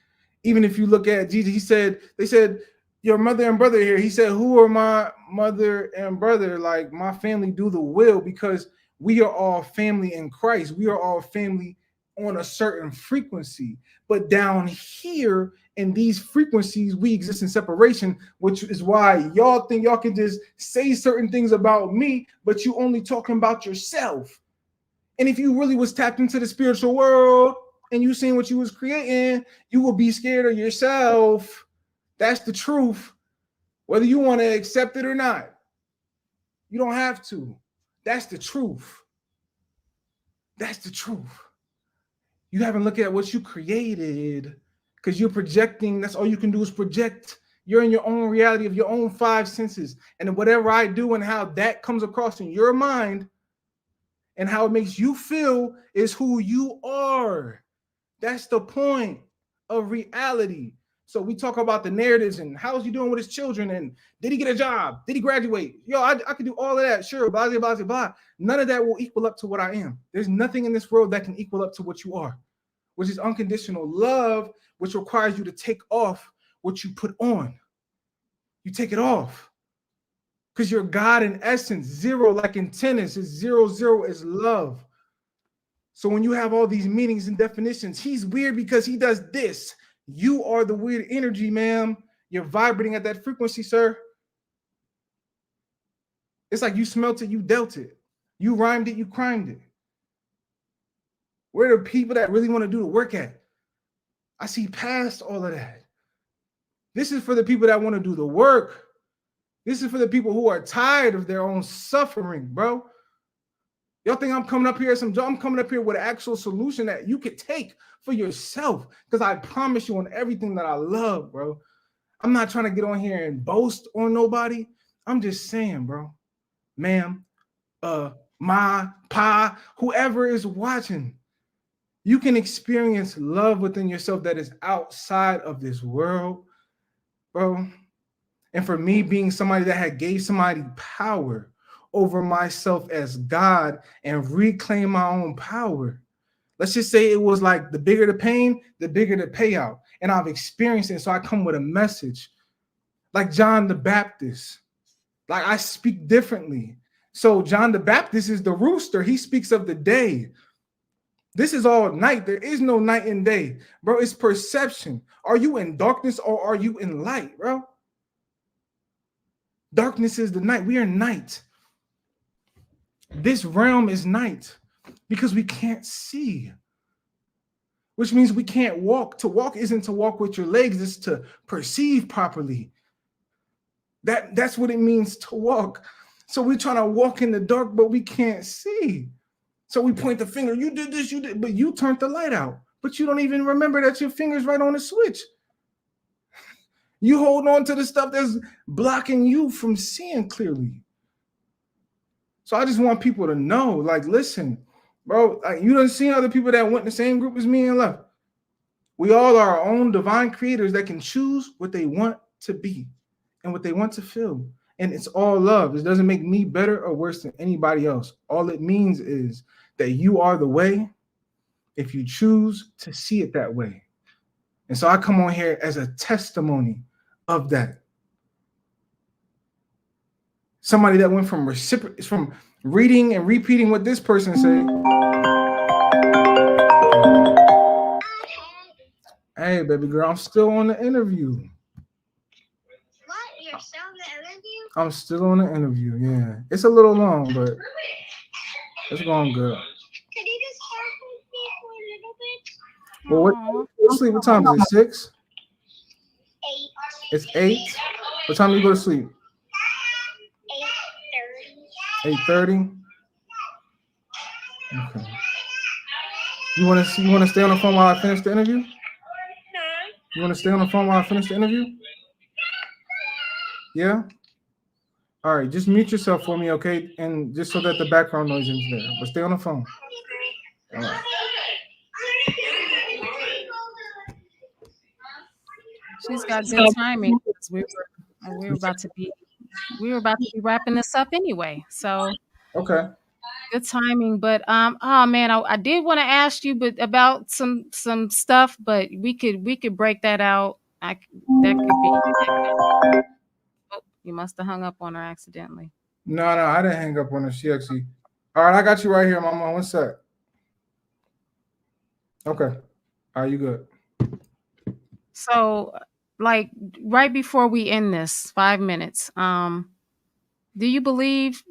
Even if you look at Jesus, they said, your mother and brother here. He said, who are my mother and brother? Like, my family do the will, because we are all family in Christ. We are all family on a certain frequency. But down here in these frequencies, we exist in separation, which is why y'all think y'all can just say certain things about me, but you only talking about yourself. And if you really was tapped into the spiritual world and you seen what you was creating, you will be scared of yourself. That's the truth. Whether you want to accept it or not, you don't have to. That's the truth. That's the truth. You haven't looked at what you created, because you're projecting. That's all you can do is project. You're in your own reality of your own five senses. And whatever I do and how that comes across in your mind and how it makes you feel is who you are. That's the point of reality. So we talk about the narratives and how's he doing with his children, and did he get a job? Did he graduate? Yo, I could do all of that. Sure, blah, blah, blah, blah. None of that will equal up to what I am. There's nothing in this world that can equal up to what you are, which is unconditional love, which requires you to take off what you put on. You take it off because you're God in essence. Zero, like in tennis, is zero. Zero is love. So when you have all these meanings and definitions, he's weird because he does this. You are the weird energy, ma'am. You're vibrating at that frequency, sir. It's like you smelt it, you dealt it. You rhymed it, you crimed it. Where are the people that really want to do the work at? I see past all of that. This is for the people that want to do the work. This is for the people who are tired of their own suffering, bro. Y'all think I'm coming up here I'm coming up here with an actual solution that you could take for yourself, because I promise you on everything that I love, bro, I'm not trying to get on here and boast on nobody. I'm just saying, bro, ma'am, ma, pa, whoever is watching, you can experience love within yourself that is outside of this world, bro. And for me, being somebody that had gave somebody power over myself as God and reclaim my own power. Let's just say it was like the bigger the pain, the bigger the payout. And I've experienced it. So I come with a message like John the Baptist. Like I speak differently. So John the Baptist is the rooster. He speaks of the day. This is all night. There is no night and day, bro. It's perception. Are you in darkness or are you in light, bro? Darkness is the night. We are night. This realm is night because we can't see, which means we can't walk. To walk isn't to walk with your legs, it's to perceive properly. That's what it means to walk. So we're trying to walk in the dark, but we can't see. So we point the finger, you did this, you did, but you turned the light out. But you don't even remember that your finger's right on the switch. You hold on to the stuff that's blocking you from seeing clearly. So I just want people to know, like, listen, bro, like, you done seen other people that went in the same group as me and left. We all are our own divine creators that can choose what they want to be and what they want to feel. And it's all love. It doesn't make me better or worse than anybody else. All it means is that you are the way if you choose to see it that way. And so I come on here as a testimony of that. Somebody that went from from reading and repeating what this person said. Hey, baby girl, I'm still on the interview. What? You're still in the interview? I'm still on the interview, yeah. It's a little long, but it's going good. Could you just talk with me for a little bit? Well, what time is it? 6? 8. It's 8? What time do you go to sleep? 8:30. 8:30? Okay. You want to stay on the phone while I finish the interview? You want to stay on the phone while I finish the interview? Yeah? All right, just mute yourself for me, okay? And just so that the background noise isn't there. But stay on the phone. All right. She's got good timing because we were about to be wrapping this up anyway. So Okay. good timing. But oh man, I did want to ask you about some stuff, but we could break that out. That could be. Oh, you must have hung up on her accidentally. No, I didn't hang up on her. She actually. All right, I got you right here, Mama. One sec. Okay. Are you good? So, like right before we end this 5 minutes, do you believe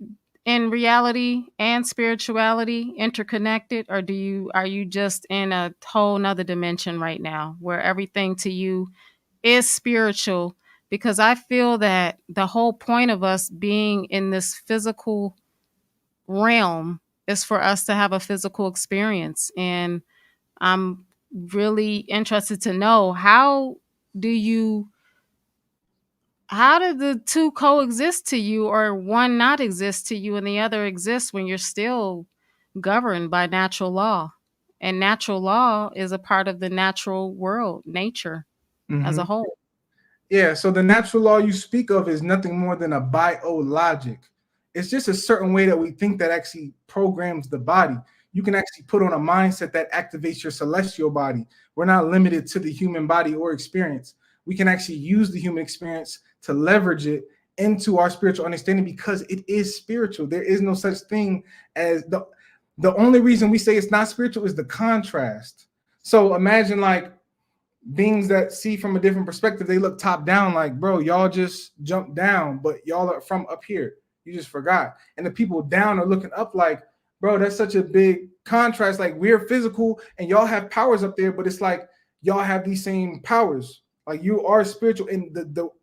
in reality and spirituality interconnected, or are you just in a whole nother dimension right now where everything to you is spiritual? Because I feel that the whole point of us being in this physical realm is for us to have a physical experience. And I'm really interested to know, how do the two coexist to you, or one not exist to you and the other exists when you're still governed by natural law? And natural law is a part of the natural world, nature as a whole. Yeah, so the natural law you speak of is nothing more than a biologic. It's just a certain way that we think that actually programs the body. You can actually put on a mindset that activates your celestial body. We're not limited to the human body or experience. We can actually use the human experience to leverage it into our spiritual understanding because it is spiritual. There is no such thing as the only reason we say it's not spiritual is the contrast. So imagine like beings that see from a different perspective, they look top down like, bro, y'all just jumped down, but y'all are from up here. You just forgot. And the people down are looking up like, bro, that's such a big contrast. Like we're physical and y'all have powers up there, but it's like y'all have these same powers. Like you are spiritual, and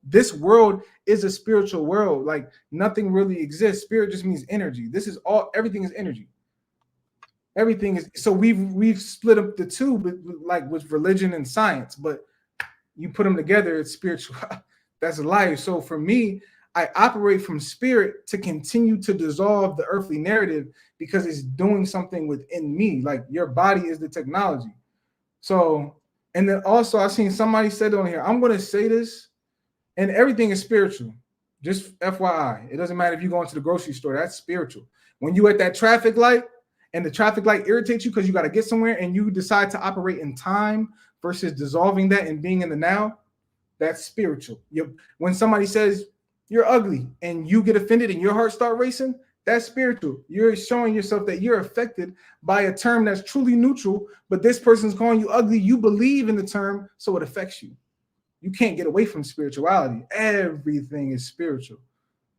this world is a spiritual world. Like nothing really exists. Spirit just means energy. This is all, everything is energy. Everything is, so we've split up the two, but like with religion and science, but you put them together, it's spiritual. That's life. So for me, I operate from spirit to continue to dissolve the earthly narrative because it's doing something within me. Like your body is the technology. So, and then also I seen somebody said on here, I'm gonna say this, and everything is spiritual. Just FYI, it doesn't matter if you go into the grocery store, that's spiritual. When you at that traffic light and the traffic light irritates you because you got to get somewhere and you decide to operate in time versus dissolving that and being in the now, that's spiritual. When somebody says you're ugly and you get offended and your heart start racing, that's spiritual. You're showing yourself that you're affected by a term that's truly neutral, but this person's calling you ugly. You believe in the term, so it affects you. You can't get away from spirituality. Everything is spiritual.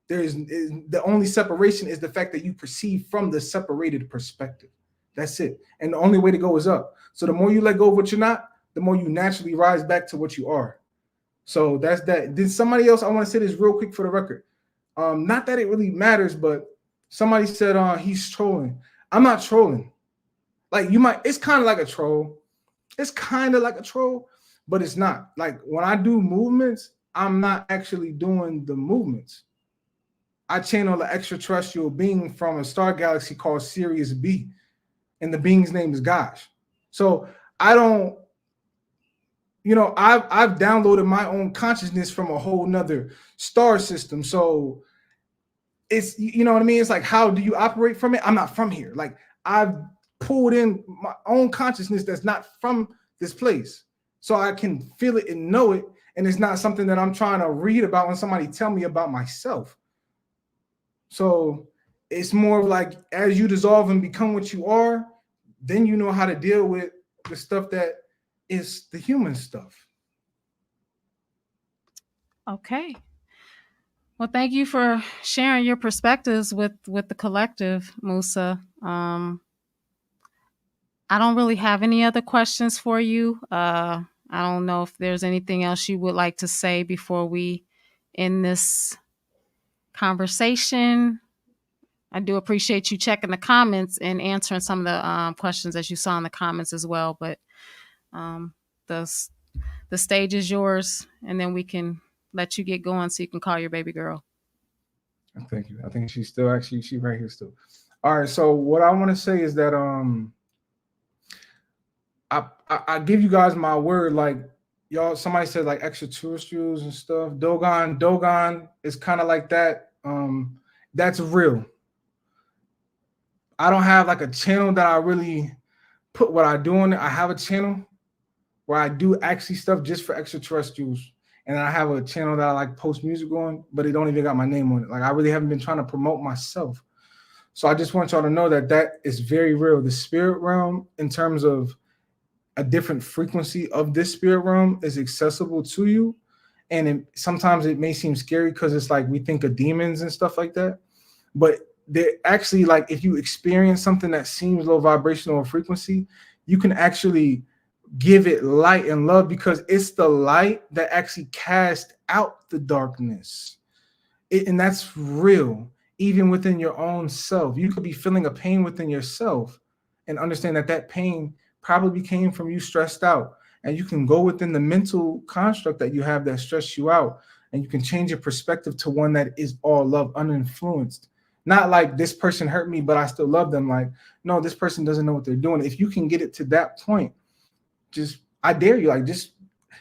The only separation is the fact that you perceive from the separated perspective. That's it. And the only way to go is up. So the more you let go of what you're not, the more you naturally rise back to what you are. So that's that. Then somebody else, I want to say this real quick for the record. Not that it really matters, but somebody said he's trolling. I'm not trolling. Like it's kind of like a troll. It's kind of like a troll, but it's not. Like when I do movements, I'm not actually doing the movements. I channel an extraterrestrial being from a star galaxy called Sirius B, and the being's name is Gosh. So I don't, I've downloaded my own consciousness from a whole nother star system. So it's, you know what I mean? It's like, how do you operate from it? I'm not from here. Like I've pulled in my own consciousness that's not from this place. So I can feel it and know it. And it's not something that I'm trying to read about when somebody tell me about myself. So it's more like as you dissolve and become what you are, then you know how to deal with the stuff that is the human stuff. Okay. Well, thank you for sharing your perspectives with the collective, Musa. I don't really have any other questions for you. I don't know if there's anything else you would like to say before we end this conversation. I do appreciate you checking the comments and answering some of the questions that you saw in the comments as well. But the stage is yours, and then we can let you get going so you can call your baby girl. Thank you. I think she's still she's right here still. All right. So what I want to say is that I give you guys my word. Like y'all, somebody said like extraterrestrials and stuff. Dogon is kind of like that. That's real. I don't have like a channel that I really put what I do on it. I have a channel where I do actually stuff just for extraterrestrials. And I have a channel that I like post music on, but it don't even got my name on it. Like I really haven't been trying to promote myself. So I just want y'all to know that that is very real. The spirit realm, in terms of a different frequency of this spirit realm, is accessible to you. And sometimes it may seem scary because it's like we think of demons and stuff like that. But they're actually like, if you experience something that seems low vibrational or frequency, you can actually give it light and love, because it's the light that actually casts out the darkness. And that's real. Even within your own self, you could be feeling a pain within yourself and understand that that pain probably came from you stressed out. And you can go within the mental construct that you have that stressed you out, and you can change your perspective to one that is all love, uninfluenced. Not like this person hurt me, but I still love them. Like, no, this person doesn't know what they're doing. If you can get it to that point, just, I dare you, like, just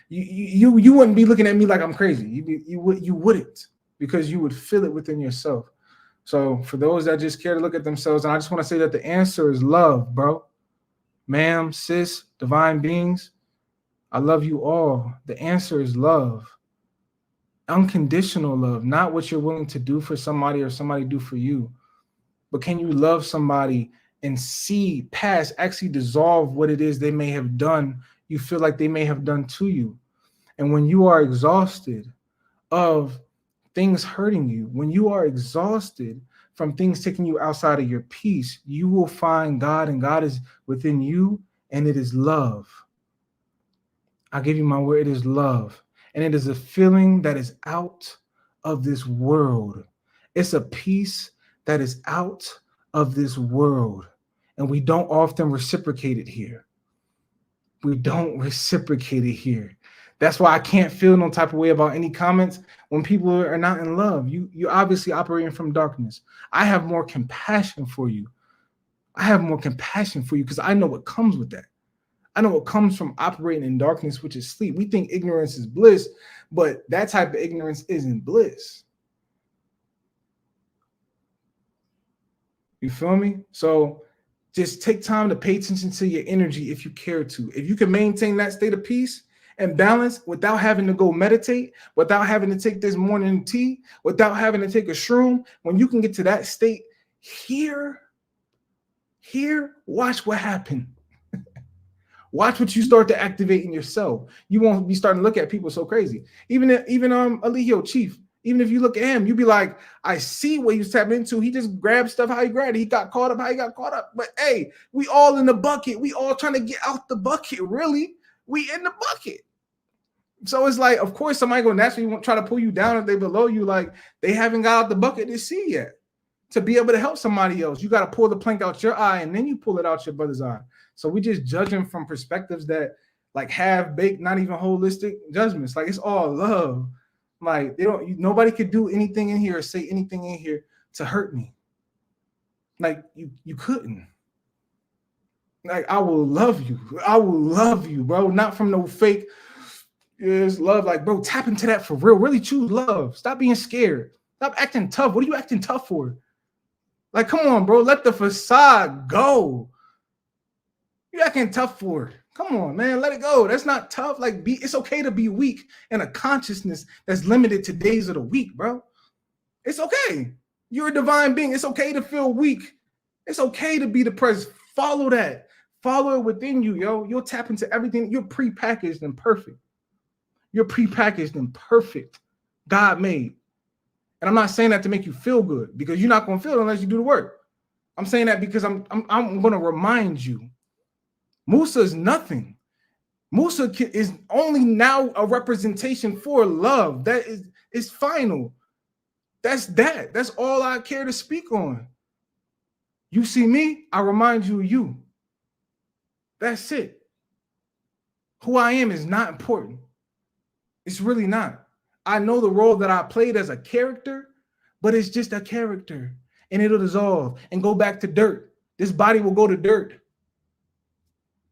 you wouldn't be looking at me like I'm crazy. You wouldn't, because you would feel it within yourself. So for those that just care to look at themselves, and I just want to say that the answer is love, bro. Ma'am, sis, divine beings, I love you all. The answer is love. Unconditional love, not what you're willing to do for somebody or somebody do for you. But can you love somebody and see past, actually dissolve what it is they may have done, you feel like they may have done to you? And when you are exhausted of things hurting you, when you are exhausted from things taking you outside of your peace, you will find God, and God is within you, and it is love. I give you my word, it is love. And it is a feeling that is out of this world. It's a peace that is out of this world. And we don't often reciprocate it here. We don't reciprocate it here. That's why I can't feel no type of way about any comments when people are not in love. You obviously operating from darkness. I have more compassion for you. I have more compassion for you because I know what comes with that. I know what comes from operating in darkness, which is sleep. We think ignorance is bliss, but that type of ignorance isn't bliss. You feel me? So just take time to pay attention to your energy if you care to. If you can maintain that state of peace and balance without having to go meditate, without having to take this morning tea, without having to take a shroom, when you can get to that state here, watch what happens. Watch what you start to activate in yourself. You won't be starting to look at people so crazy. Even Alihio Chief, even if you look at him, you be like, I see what he was tapping into. He just grabbed stuff how he grabbed it. He got caught up how he got caught up. But hey, we all in the bucket. We all trying to get out the bucket. Really, we in the bucket. So it's like, of course, somebody gonna naturally try to pull you down if they below you. Like they haven't got out the bucket to see yet. To be able to help somebody else, you got to pull the plank out your eye and then you pull it out your brother's eye. So we just judging from perspectives that like half baked, not even holistic judgments. Like it's all love. Like nobody could do anything in here or say anything in here to hurt me. Like you couldn't. Like I will love you, bro. Not from no fake. Is love. Like, bro, tap into that for real. Really choose love. Stop being scared. Stop acting tough. What are you acting tough for? Like, come on, bro. Let the facade go. You acting tough for it. Come on, man. Let it go. That's not tough. Like, it's okay to be weak in a consciousness that's limited to days of the week, bro. It's okay. You're a divine being. It's okay to feel weak. It's okay to be depressed. Follow that. Follow it within you, yo. You'll tap into everything. You're prepackaged and perfect. You're prepackaged and perfect. God made. And I'm not saying that to make you feel good because you're not going to feel it unless you do the work. I'm saying that because I'm going to remind you. Musa is nothing. Musa is only now a representation for love. That is final. That's that. That's all I care to speak on. You see me, I remind you of you. That's it. Who I am is not important. It's really not. I know the role that I played as a character, but it's just a character and it'll dissolve and go back to dirt. This body will go to dirt.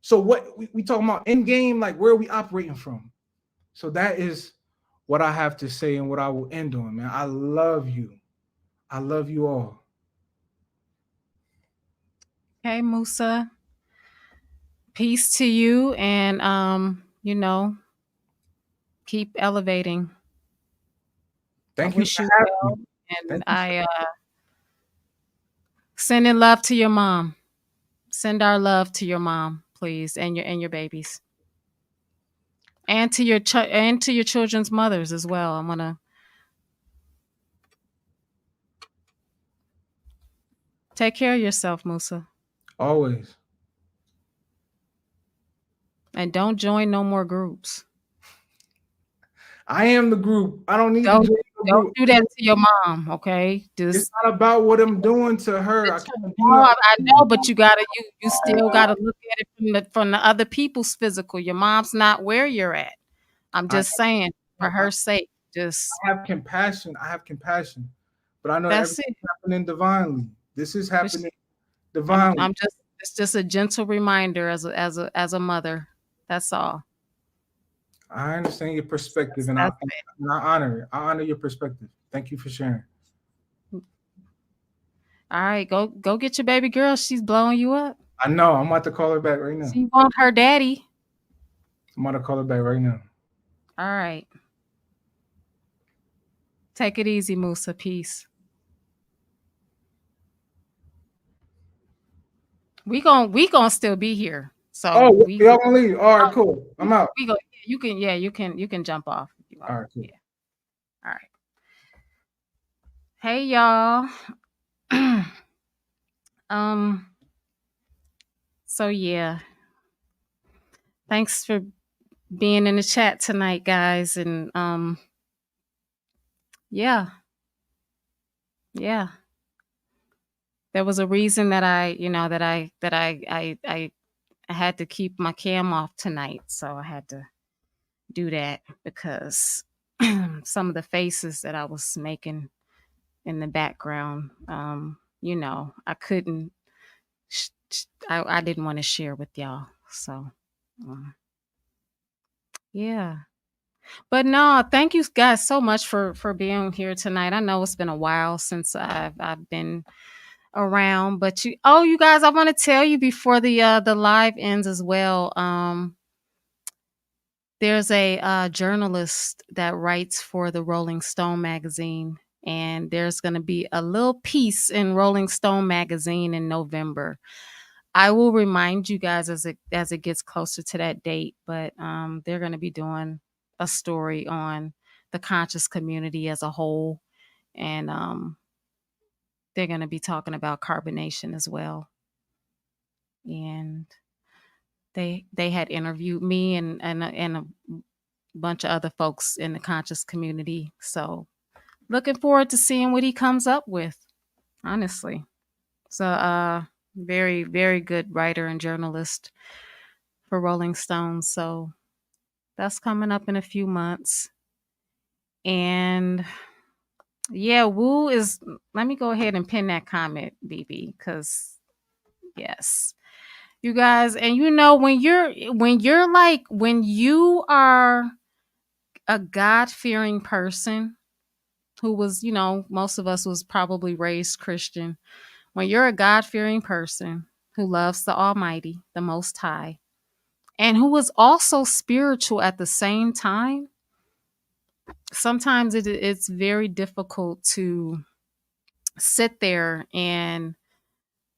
So what we talking about end game, like where are we operating from? So that is what I have to say and what I will end on, man. I love you. I love you all. Okay, Musa. Peace to you, and keep elevating. Thank I you wish for you having well, me. and I sending love to your mom. Send our love to your mom, please, and your babies, and to your children's mothers as well. I'm gonna take care of yourself, Musa, Always. and don't join no more groups. I am the group. I don't need to Don't join the don't group. do that to your mom, okay? It's Just not about what I'm doing to her. I can't do no, nothing. I know, but you still gotta look at it from the other people's physical. Your mom's not where you're at. I'm I, just saying, for I her sake, just have compassion. I have compassion. But I know that's everything's it. happening divinely. This is Just- happening divinely. I'm just it's just a gentle reminder as a mother. That's all. I understand your perspective and That's it. I honor it. I honor your perspective. Thank you for sharing. All right, go get your baby girl. She's blowing you up. I know. I'm about to call her back right now. She want her daddy. I'm about to call her back right now. All right. Take it easy, Musa. Peace. We gonna still be here. So Oh, y'all gonna leave? All right, cool. I'm out. we go. You can jump off if you want. All right, cool. Yeah. All right. Hey y'all. um. So yeah. Thanks for being in the chat tonight, guys, and yeah. There was a reason that I had to keep my cam off tonight, so I had to do that because some of the faces that I was making in the background, I couldn't, I didn't want to share with y'all. So, um, yeah. But no, thank you guys so much for being here tonight. I know it's been a while since I've been around, but you guys, I want to tell you before the live ends as well. There's a journalist that writes for the Rolling Stone magazine, and there's going to be a little piece in Rolling Stone magazine in November. I will remind you guys as it gets closer to that date, but they're going to be doing a story on the conscious community as a whole, and they're going to be talking about carbonation as well. And they had interviewed me and a bunch of other folks in the conscious community. So looking forward to seeing what he comes up with. Honestly, so very very good writer and journalist for Rolling Stone. So that's coming up in a few months. And yeah, Woo is. Let me go ahead and pin that comment, BB, because yes, you guys, and when you are a God fearing person who was, most of us was probably raised Christian. When you're a God fearing person who loves the Almighty, the Most High, and who was also spiritual at the same time, sometimes it's very difficult to sit there and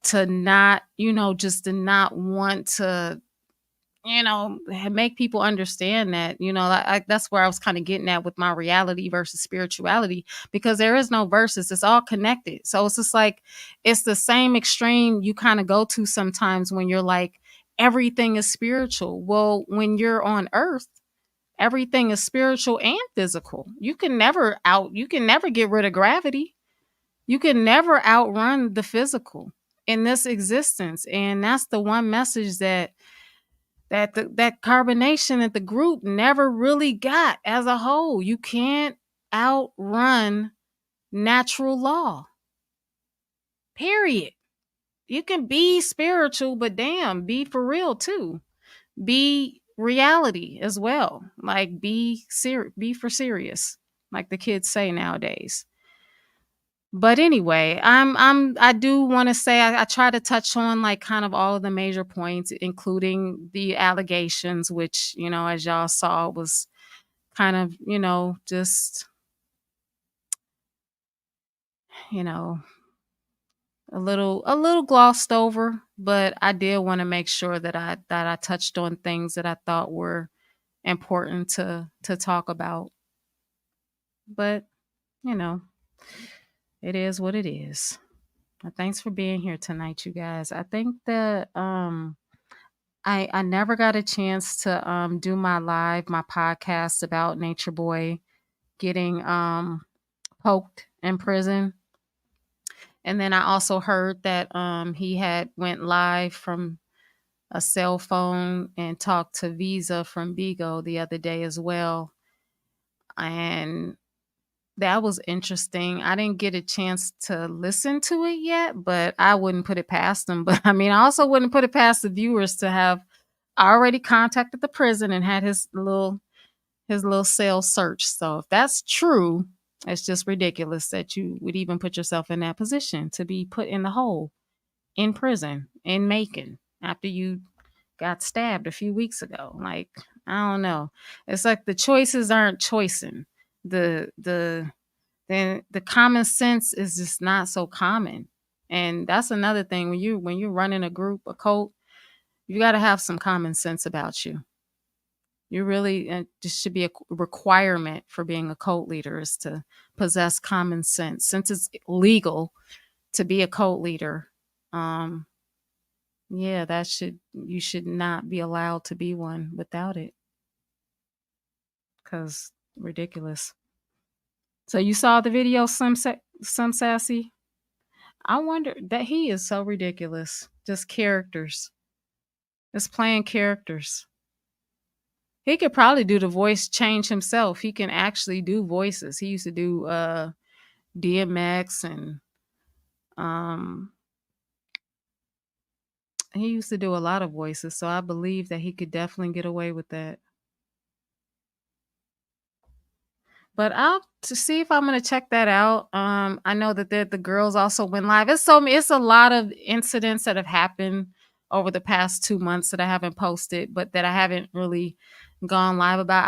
to not, just to not want to, make people understand that, that's where I was kind of getting at with my reality versus spirituality, because there is no versus, it's all connected. So it's just like, it's the same extreme you kind of go to sometimes when you're like, everything is spiritual. Well, when you're on earth, everything is spiritual and physical. You can never get rid of gravity. You can never outrun the physical in this existence. And that's the one message that carbonation at the group never really got as a whole. You can't outrun natural law. Period. You can be spiritual, but damn, be for real too. Be reality as well. Like be for serious, like the kids say nowadays. But anyway, I do want to say I try to touch on like kind of all of the major points, including the allegations, which, as y'all saw, was kind of, just, you know, a little glossed over, but I did want to make sure that I touched on things that I thought were important to talk about. But, you know, it is what it is. Thanks for being here tonight, you guys. I think that I never got a chance to do my podcast about Nature Boy getting poked in prison. And then I also heard that he had went live from a cell phone and talked to Visa from Bigo the other day as well. And that was interesting. I didn't get a chance to listen to it yet, but I wouldn't put it past them. But I mean, I also wouldn't put it past the viewers to have already contacted the prison and had his little cell searched. So if that's true, it's just ridiculous that you would even put yourself in that position to be put in the hole in prison in Macon after you got stabbed a few weeks ago. Like, I don't know. It's like the choices aren't choicing. The common sense is just not so common. And that's another thing when you're running a group, a cult, you got to have some common sense about you. You really, this should be a requirement for being a cult leader, is to possess common sense. Since it's legal to be a cult leader, yeah, you should not be allowed to be one without it, because ridiculous. So you saw the video, some sassy. I wonder that he is so ridiculous. Just characters. Just playing characters. He could probably do the voice change himself. He can actually do voices. He used to do DMX and um he used to do a lot of voices, so I believe that he could definitely get away with that. But I'll to see if I'm gonna check that out. I know that the girls also went live. It's a lot of incidents that have happened over the past 2 months that I haven't posted, but that I haven't really gone live about.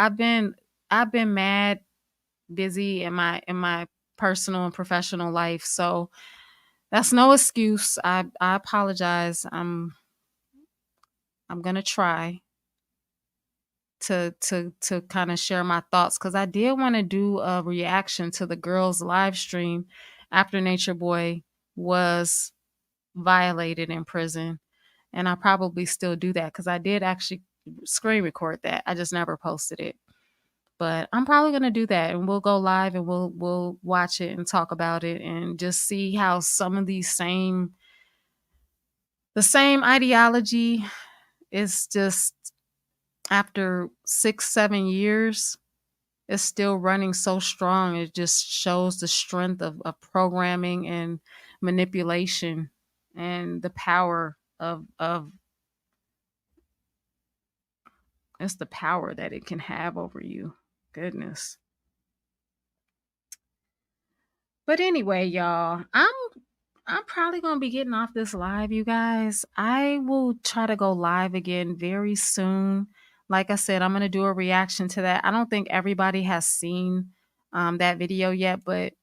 I've been mad busy in my personal and professional life, so that's no excuse. I apologize. I'm gonna try to kind of share my thoughts because I did want to do a reaction to the girls live stream after Nature Boy was violated in prison. And I probably still do that because I did actually screen record that. I just never posted it. But I'm probably gonna do that and we'll go live and we'll watch it and talk about it and just see how some of the same ideology is just after 6, 7 years is still running so strong. It just shows the strength of programming and manipulation and the power of it's the power that it can have over you. Goodness. But anyway, y'all, I'm probably gonna be getting off this live, you guys. I will try to go live again very soon. Like I said, I'm gonna do a reaction to that. I don't think everybody has seen that video yet, but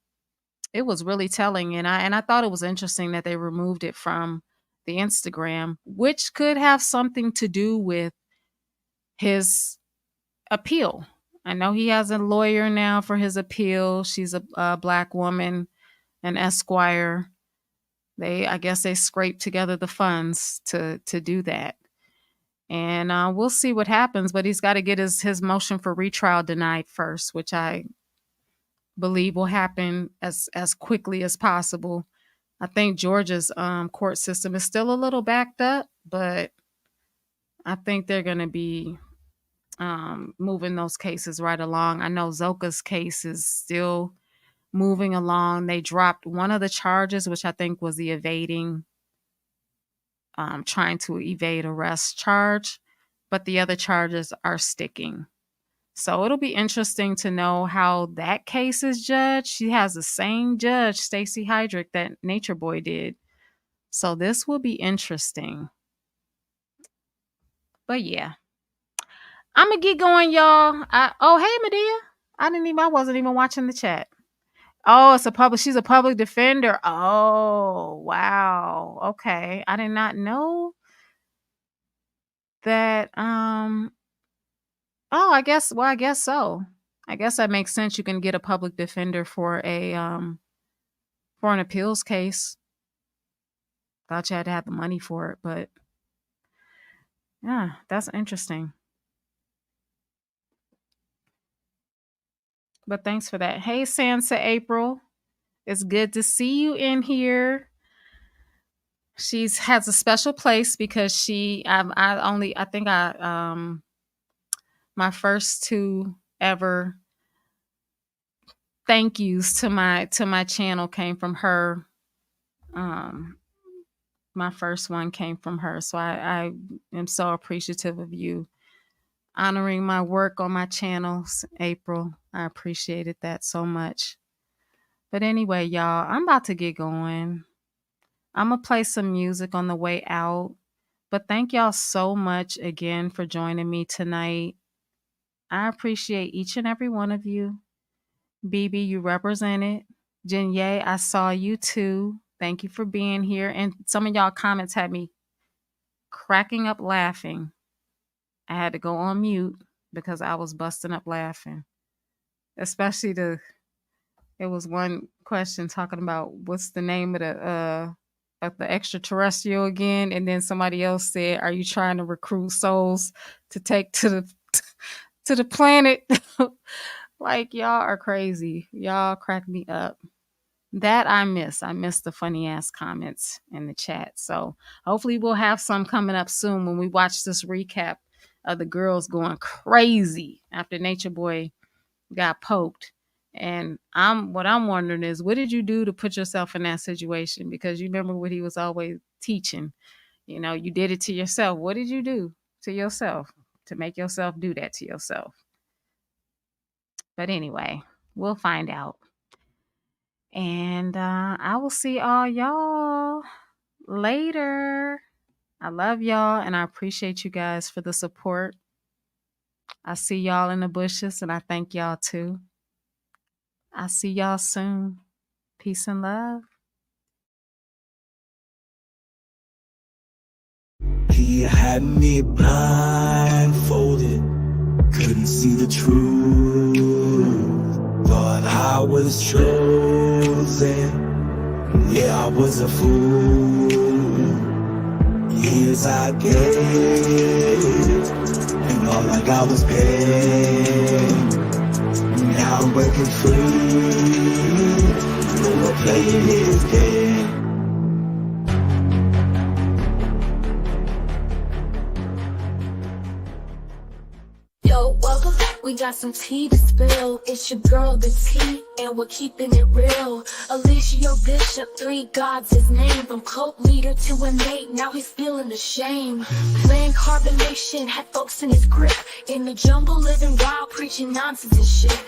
it was really telling, and I thought it was interesting that they removed it from the Instagram, which could have something to do with his appeal. I know he has a lawyer now for his appeal. She's a black woman, an esquire. I guess they scraped together the funds to do that. And we'll see what happens, but he's got to get his motion for retrial denied first, which I believe will happen as quickly as possible. I think Georgia's court system is still a little backed up, but I think they're going to be moving those cases right along. I know Zoka's case is still moving along. They dropped one of the charges, which I think was the trying to evade arrest charge, but the other charges are sticking. So it'll be interesting to know how that case is judged. She has the same judge, Stacey Hydrick, that Nature Boy did. So this will be interesting. But yeah, I'm gonna get going, y'all. Oh, hey, Medea. I wasn't even watching the chat. Oh, she's a public defender. Oh, wow. Okay. I did not know that. Oh, I guess so. I guess that makes sense. You can get a public defender for an appeals case. Thought you had to have the money for it, but yeah, that's interesting. But thanks for that. Hey, Sansa April. It's good to see you in here. She's has a special place because I think my first two ever thank yous to my channel came from her. My first one came from her. So I am so appreciative of you honoring my work on my channels, April. I appreciated that so much. But anyway, y'all, I'm about to get going. I'm going to play some music on the way out. But thank y'all so much again for joining me tonight. I appreciate each and every one of you. BB, you represented. Jenya, I saw you too. Thank you for being here. And some of y'all comments had me cracking up laughing. I had to go on mute because I was busting up laughing. Especially it was one question talking about what's the name of the extraterrestrial again, and then somebody else said, "Are you trying to recruit souls to take to the planet?" Like, y'all are crazy. Y'all crack me up. That I miss. I miss the funny ass comments in the chat. So hopefully we'll have some coming up soon when we watch this recap of the girls going crazy after Nature Boy got poked. And what I'm wondering is, what did you do to put yourself in that situation? Because you remember what he was always teaching. You know, you did it to yourself. What did you do to yourself to make yourself do that to yourself? But anyway, we'll find out. And I will see all y'all later. I love y'all and I appreciate you guys for the support. I see y'all in the bushes and I thank y'all too. I'll see y'all soon. Peace and love. He had me blindfolded, couldn't see the truth. Thought I was chosen, yeah, I was a fool. Years I gave, and all I got was pain. Now I'm breaking free, no more playing his game. Yo, welcome back, we got some tea to spill. It's your girl, the T, and we're keeping it real. Alicia Bishop, 3 gods his name. From cult leader to innate, now he's feeling the shame. Playing CarbonNation, had folks in his grip. In the jungle, living wild, preaching nonsense and shit.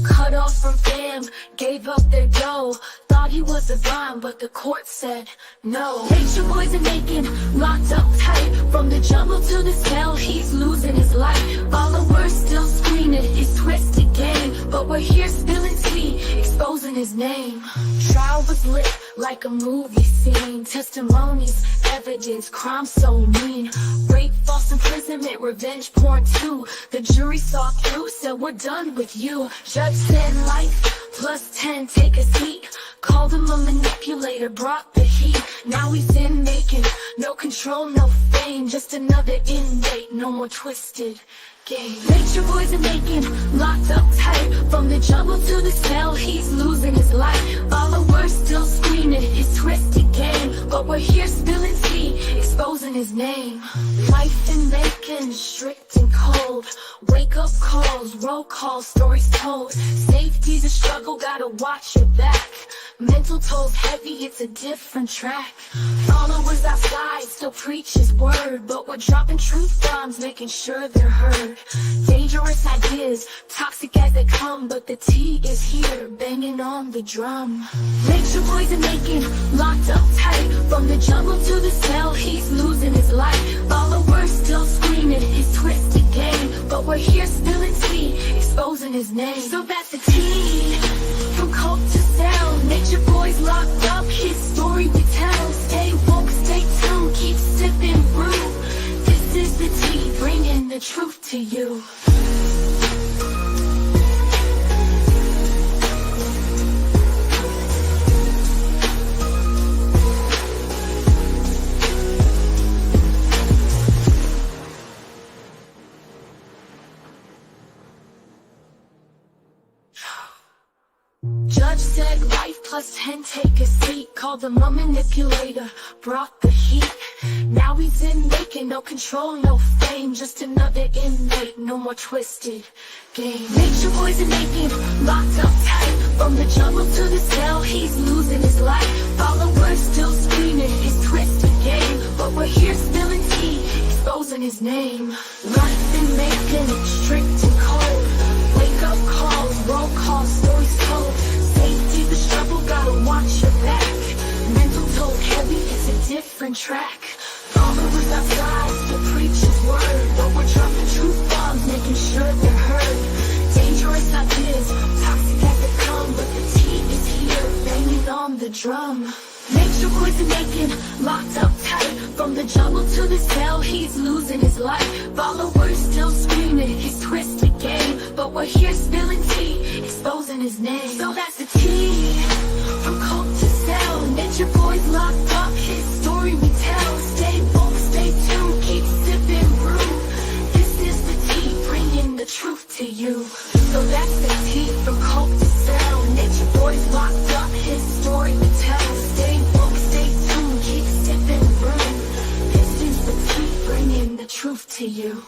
Cut off from fam, gave up their dough. Thought he was a vine, but the court said no. Nature Boys are making, locked up tight. From the jungle to the cell, he's losing his life. Followers still screaming his twisted game, but we're here spilling tea, exposing his name. Trial was lit like a movie scene. Testimonies, evidence, crime so mean. Rape, false imprisonment, revenge porn too. The jury saw through, said we're done with you. Judge said life plus 10, take a seat. Called him a manipulator, brought the heat. Now he's in making, no control, no fame. Just another inmate, no more twisted game. Nature Boys are making, locked up tight. From the jungle to the cell, he's losing his life. Followers still screaming his twisted game, but we're here spilling tea, exposing his name. Life in making, strict and cold. Wake up calls, roll calls, stories told. Safety's a struggle, gotta watch your back. Mental toll's heavy, it's a different track. Followers outside still preach his word, but we're dropping truth bombs, making sure they're heard. Dangerous ideas, toxic as they come, but the T is here, banging on the drum. Nature Boys are making, locked up tight. From the jungle to the cell, he's losing his life. Followers still screaming his twisted game, but we're here spilling tea, exposing his name. So that's the T, from cult to cell. Nature Boys locked up, his story we tell. Stay woke, stay tuned, keep sipping brew. This is the tea, bringing the truth to you. Judge said life plus 10, take a seat. Called him a manipulator, brought the heat. Now he's in making, no control, no fame. Just another inmate, no more twisted game. Nature Boys are making, locked up tight. From the jungle to the cell, he's losing his life. Followers still screaming his twisted game, but we're here spilling tea, exposing his name. Life in making, strict and cold. Wake up calls, roll calls, stories told. Safety the struggle, gotta watch your back. Mental toll heavy, it's a different track. Followers outside still preach his word, but we're dropping truth bombs, making sure they're heard. Dangerous ideas, toxic as they come, but the T is here, banging on the drum. Nature Boys are making, locked up tight. From the jungle to the cell, he's losing his life. Followers still screaming his twisted game, but we're here spilling tea, exposing his name. So that's the T, from cult to cell. Nature Boys locked up, his story we tell. Stay woke, stay tuned, keep sipping brew. This is the tea, bringing the truth to you. So that's the T, from cult to cell. Nature Boys locked up, his story we tell. Stay woke, stay tuned, keep sipping brew. This is the tea, bringing the truth to you.